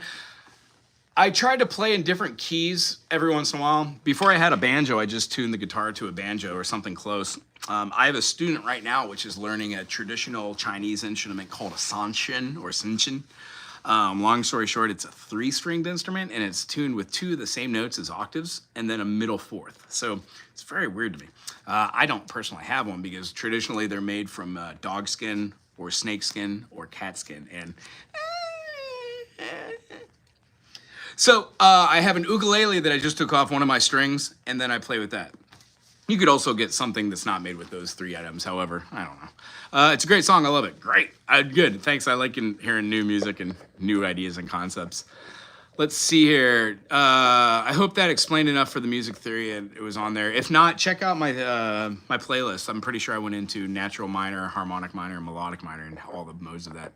I tried to play in different keys every once in a while. Before I had a banjo, I just tuned the guitar to a banjo or something close. I have a student right now which is learning a traditional Chinese instrument called a sanshin or sinshin. Long story short, it's a 3-stringed instrument and it's tuned with 2 of the same notes as octaves and then a middle fourth. So it's very weird to me. I don't personally have one because traditionally they're made from dog skin or snake skin or cat skin. And so I have an ukulele that I just took off one of my strings and then I play with that. You could also get something that's not made with those 3 items. However, I don't know. It's a great song. I love it. Great. Good. Thanks. I like hearing new music and new ideas and concepts. Let's see here. I hope that explained enough for the music theory and it was on there. If not, check out my my playlist. I'm pretty sure I went into natural minor, harmonic minor, and melodic minor and all the modes of that.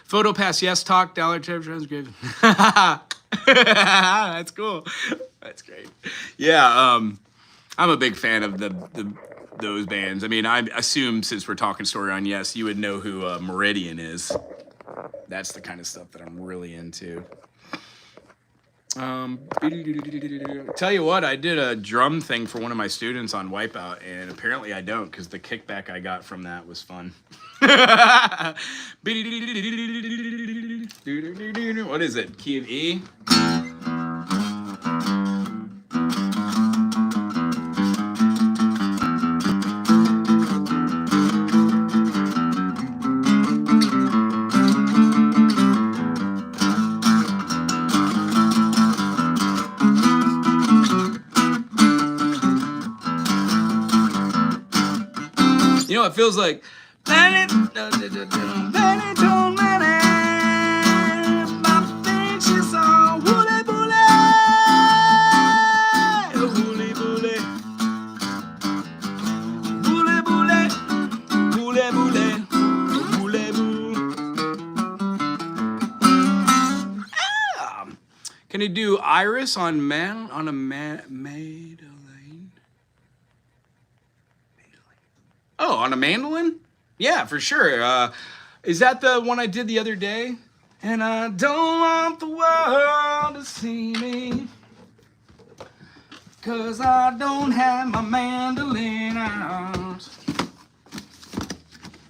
Photo pass, yes, talk, dollar tip, transcript. That's cool. That's great. Yeah. I'm a big fan of those bands. I mean, I assume since we're talking Story on Yes, you would know who Meridian is. That's the kind of stuff that I'm really into. Tell you what, I did a drum thing for one of my students on Wipeout, and apparently I don't because the kickback I got from that was fun. What is it? Key of E? You know, it feels like Can you do Iris on a mandolin? Oh, on a mandolin? Yeah, for sure. Is that the one I did the other day? And I don't want the world to see me, 'cause I don't have my mandolin out.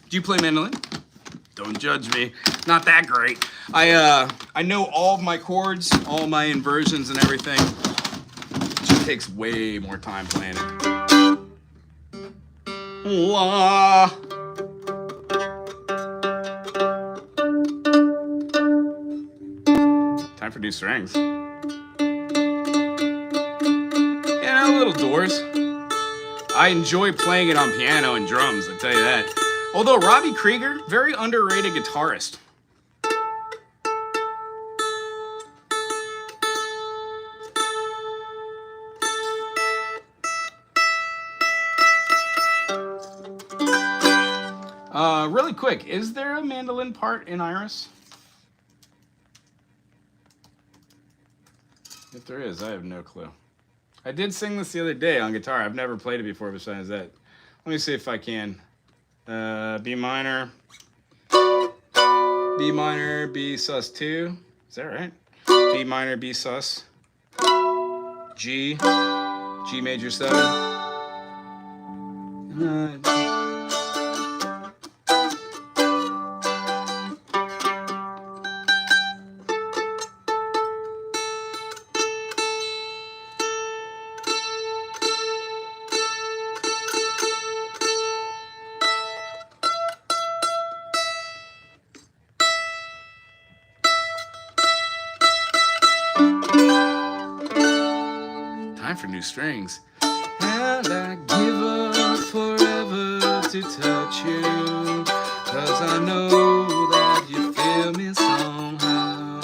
Do you play mandolin? Don't judge me. Not that great. I know all of my chords, all my inversions and everything. It just takes way more time playing it. La. Time for new strings. Yeah, little doors. I enjoy playing it on piano and drums, I'll tell you that. Although Robbie Krieger, very underrated guitarist. Really quick, is there a mandolin part in Iris? If there is, I have no clue. I did sing this the other day on guitar. I've never played it before besides that. Let me see if I can. B minor, B sus2. Is that right? B minor, B sus. G major 7. time for new strings. And I give up forever to touch you, 'cause I know that you feel me somehow.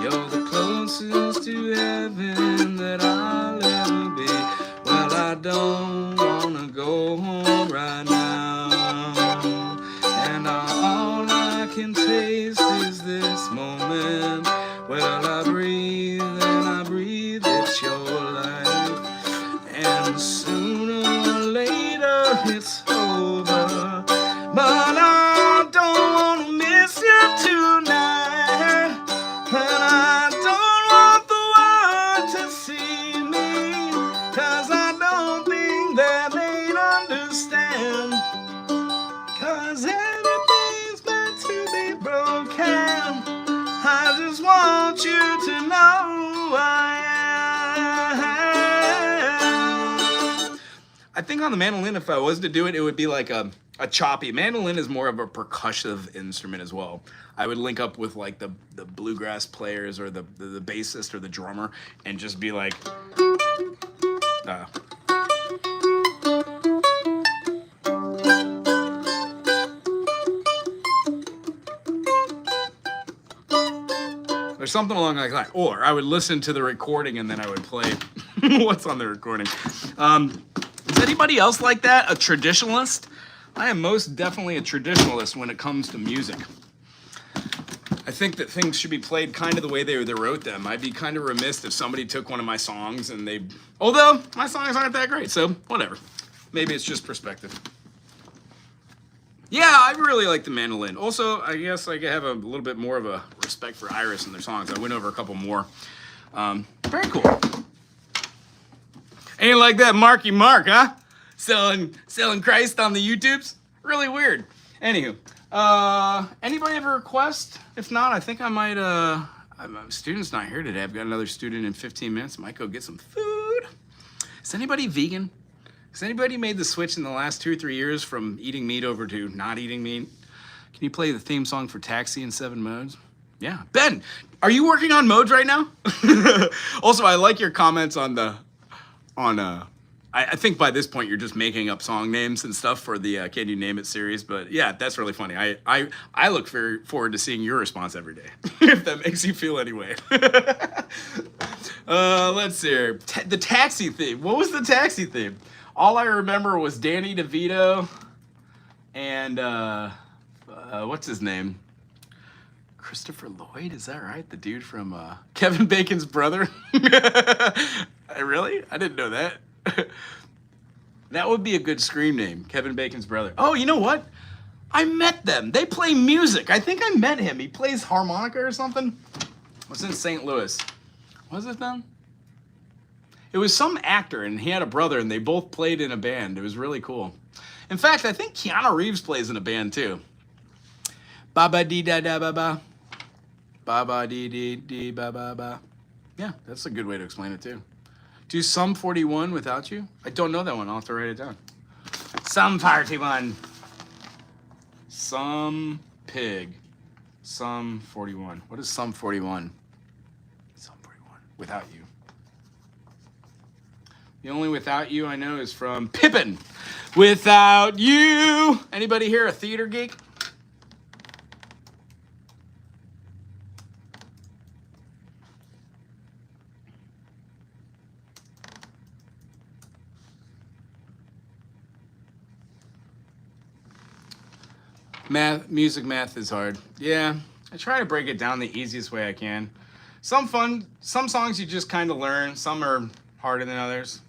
You're the closest to heaven that I'll ever be. Well, I don't wanna go home right now, and all I can taste is this moment. Well, I breathe and I breathe, it's your life, and sooner or later it's over. But I don't wanna miss you tonight, and I don't want the world to see me, 'cause I don't think that they'd understand, 'cause everything's meant to be broken. I just want you to know who I am. I think on the mandolin, if I was to do it, it would be like a choppy. Mandolin is more of a percussive instrument as well. I would link up with like the bluegrass players or the bassist or the drummer and just be like, or something along like that. Or I would listen to the recording and then I would play what's on the recording. Is anybody else like that? A traditionalist? I am most definitely a traditionalist when it comes to music. I think that things should be played kind of the way they wrote them. I'd be kind of remiss if somebody took one of my songs and they... Although, my songs aren't that great, so whatever. Maybe it's just perspective. Yeah, I really like the mandolin. Also, I guess I have a little bit more of a respect for Iris and their songs. I went over a couple more. Very cool. Ain't like that Marky Mark, huh? Selling Christ on the YouTubes? Really weird. Anywho, anybody have a request? If not, I think I might, student's not here today. I've got another student in 15 minutes. Might go get some food. Is anybody vegan? Has anybody made the switch in the last 2 or 3 years from eating meat over to not eating meat? Can you play the theme song for Taxi in 7 modes? Yeah. Ben, are you working on modes right now? Also, I like your comments on I think by this point you're just making up song names and stuff for the Can You Name It series, but yeah, that's really funny. I look very forward to seeing your response every day, if that makes you feel any way. Let's see here. The Taxi theme. What was the Taxi theme? All I remember was Danny DeVito and what's his name? Christopher Lloyd, is that right? The dude from Kevin Bacon's brother? Really? I didn't know that. That would be a good screen name, Kevin Bacon's brother. Oh, you know what? I met them. They play music. I think I met him. He plays harmonica or something. It was in St. Louis. Was it them? It was some actor, and he had a brother, and they both played in a band. It was really cool. In fact, I think Keanu Reeves plays in a band, too. Ba-ba-dee-da-da-ba-ba. Ba-ba-dee-dee-dee-ba-ba-ba. Yeah, that's a good way to explain it, too. Do Sum 41 without you? I don't know that one. I'll have to write it down. Sum 41. Some pig. Sum 41. What is Sum 41? Sum 41. Without you. The only without you I know is from Pippin. Without you. Anybody here a theater geek? Music math is hard. Yeah, I try to break it down the easiest way I can. Some songs you just kind of learn. Some are harder than others.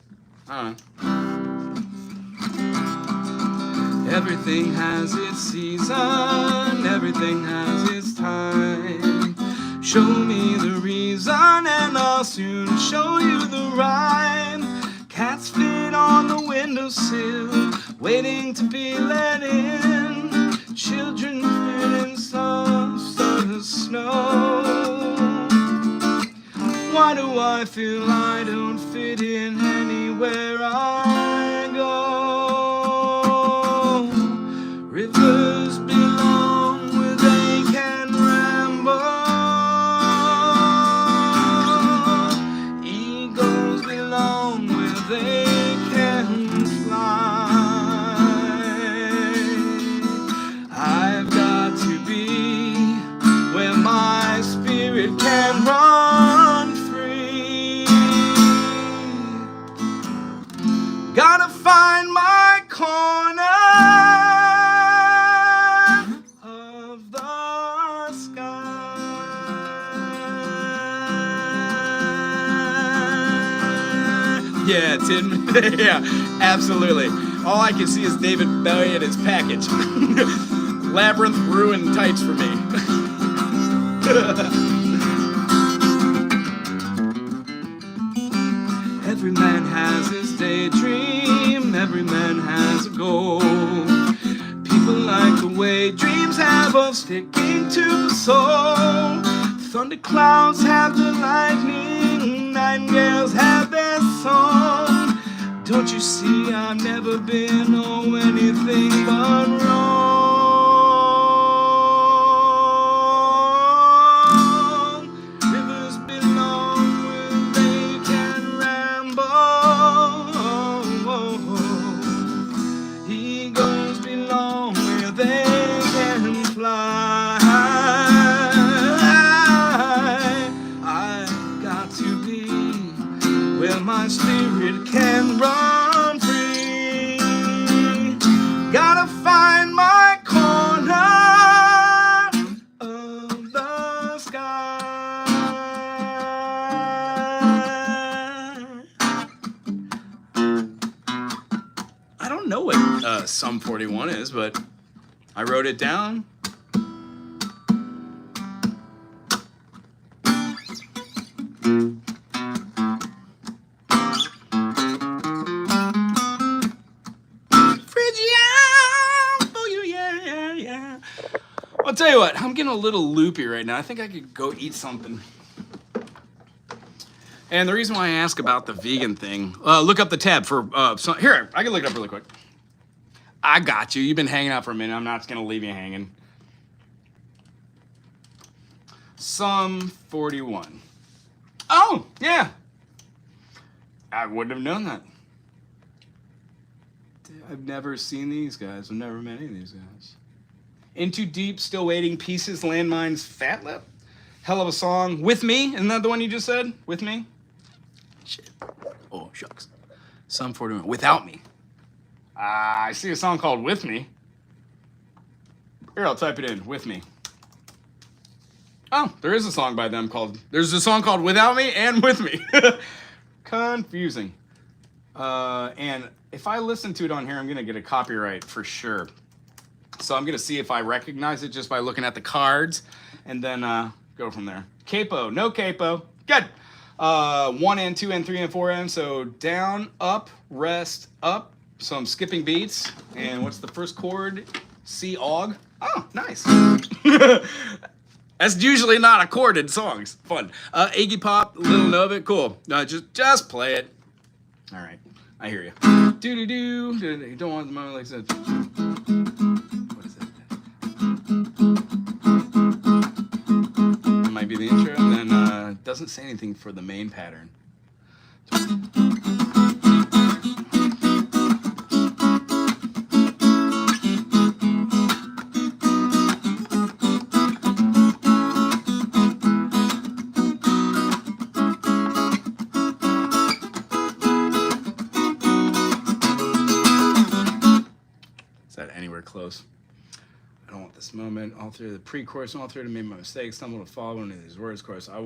I don't know. Everything has its season. Everything has its time. Show me the reason and I'll soon show you the rhyme. Cats fit on the windowsill, waiting to be let in. Children fit in soft snow. Why do I feel I don't fit in anywhere I go? Rivers belong where they can ramble. Eagles belong Gotta find my corner of the sky. Yeah, Tin. Yeah, absolutely. All I can see is David Bowie and his package. Labyrinth ruined tights for me. Every man has his daydream, every man has a goal. People like the way dreams have of sticking to the soul. Thunderclouds have the lightning, nightingales have their song. Don't you see I've never been oh anything but wrong. Rivers belong where they can ramble. Eagles belong where they can fly. I got to be where my spirit can run free. Gotta find my corner of the sky. I don't know what Sum 41 is, but I wrote it down. I'll tell you what, I'm getting a little loopy right now. I think I could go eat something. And the reason why I ask about the vegan thing, look up the tab for, here, I can look it up really quick. I got you. You've been hanging out for a minute. I'm not going to leave you hanging. Sum 41. Oh, yeah. I wouldn't have known that. I've never seen these guys. I've never met any of these guys. Into Deep, Still Waiting, Pieces, Landmines, Fat Lip. Hell of a song. With Me, isn't that the one you just said? With Me? Shit. Oh, shucks. Sum 41. Without Me. I see a song called With Me. Here, I'll type it in. With Me. Oh, there is a song by them called... There's a song called Without Me and With Me. Confusing. And if I listen to it on here, I'm going to get a copyright for sure. So I'm going to see if I recognize it just by looking at the cards and then go from there. Capo, no capo. Good. 1 and 2 and 3 and 4 and so down, up, rest, up. So I'm skipping beats. And what's the first chord? C aug. Oh, nice. That's usually not a chord in songs. Fun. Iggy Pop, Little Nova. Cool. Just play it. All right. I hear you. Do-do-do. You don't want the moment like that. What is that? That might be the intro. And then it doesn't say anything for the main pattern. Close. I don't want this moment. All through the pre-chorus, all through to make my mistakes, stumble to follow into these words. Chorus. I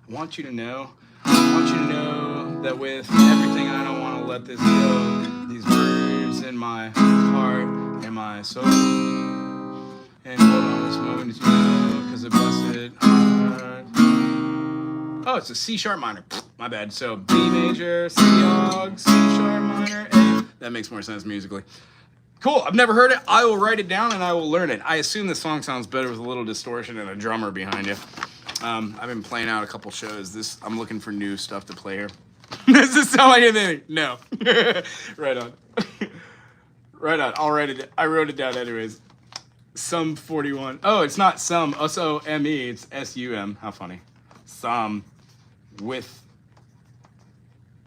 want you to know. I want you to know that with everything, I don't want to let this go. These words in my heart and my soul. And hold on this moment, you know, because it busted. Oh, it's a C sharp minor. My bad. So B major, C aug, C sharp minor, A. That makes more sense musically. Cool, I've never heard it. I will write it down and I will learn it. I assume this song sounds better with a little distortion and a drummer behind you. I've been playing out a couple shows. I'm looking for new stuff to play here. Does this sound like anything? No. Right on. Right on. I'll write it. I wrote it down anyways. Sum 41. Oh, it's not Sum. S-O-M-E. It's S-U-M. How funny. Sum with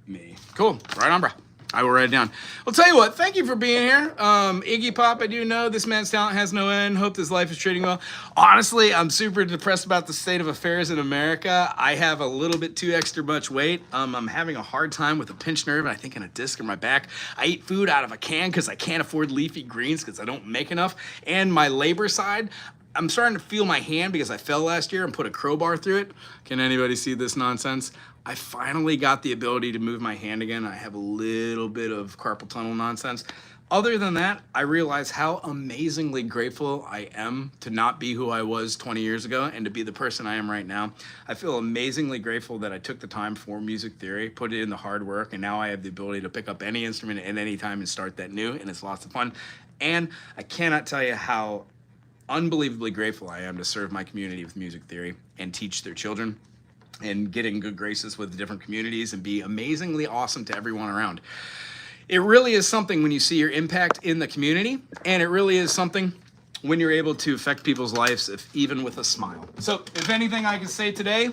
me. Cool. Right on, bro. I will write it down. I'll tell you what, thank you for being here. Iggy Pop, I do know this man's talent has no end. Hope his life is treating well. Honestly, I'm super depressed about the state of affairs in America. I have a little bit too extra much weight. I'm having a hard time with a pinched nerve, and I think in a disc in my back. I eat food out of a can because I can't afford leafy greens because I don't make enough. And my labor side, I'm starting to feel my hand because I fell last year and put a crowbar through it. Can anybody see this nonsense? I finally got the ability to move my hand again. I have a little bit of carpal tunnel nonsense. Other than that, I realize how amazingly grateful I am to not be who I was 20 years ago and to be the person I am right now. I feel amazingly grateful that I took the time for music theory, put it in the hard work, and now I have the ability to pick up any instrument at any time and start that new, and it's lots of fun. And I cannot tell you how unbelievably grateful I am to serve my community with music theory and teach their children and get in good graces with the different communities and be amazingly awesome to everyone around. It really is something when you see your impact in the community, and it really is something when you're able to affect people's lives, if even with a smile. So if anything I can say today,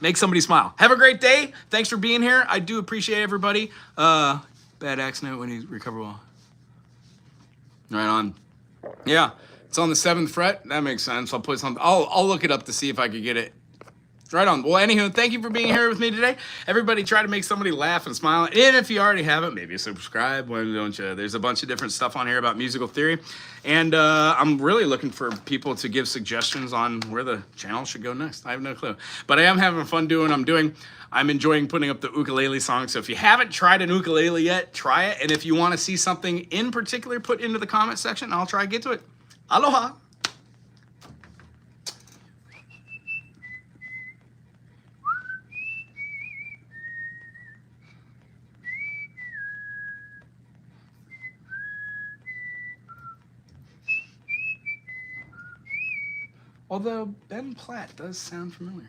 make somebody smile. Have a great day. Thanks for being here. I do appreciate everybody. Bad accident when you recover well. Right on. Yeah, it's on the 7th fret. That makes sense. I'll put something. I'll look it up to see if I could get it. Right on. Well, anywho, thank you for being here with me today. Everybody try to make somebody laugh and smile. And if you already haven't, maybe subscribe. Why don't you? There's a bunch of different stuff on here about musical theory. And I'm really looking for people to give suggestions on where the channel should go next. I have no clue. But I am having fun doing what I'm doing. I'm enjoying putting up the ukulele song. So if you haven't tried an ukulele yet, try it. And if you want to see something in particular, put into the comment section. I'll try to get to it. Aloha. Although Ben Platt does sound familiar.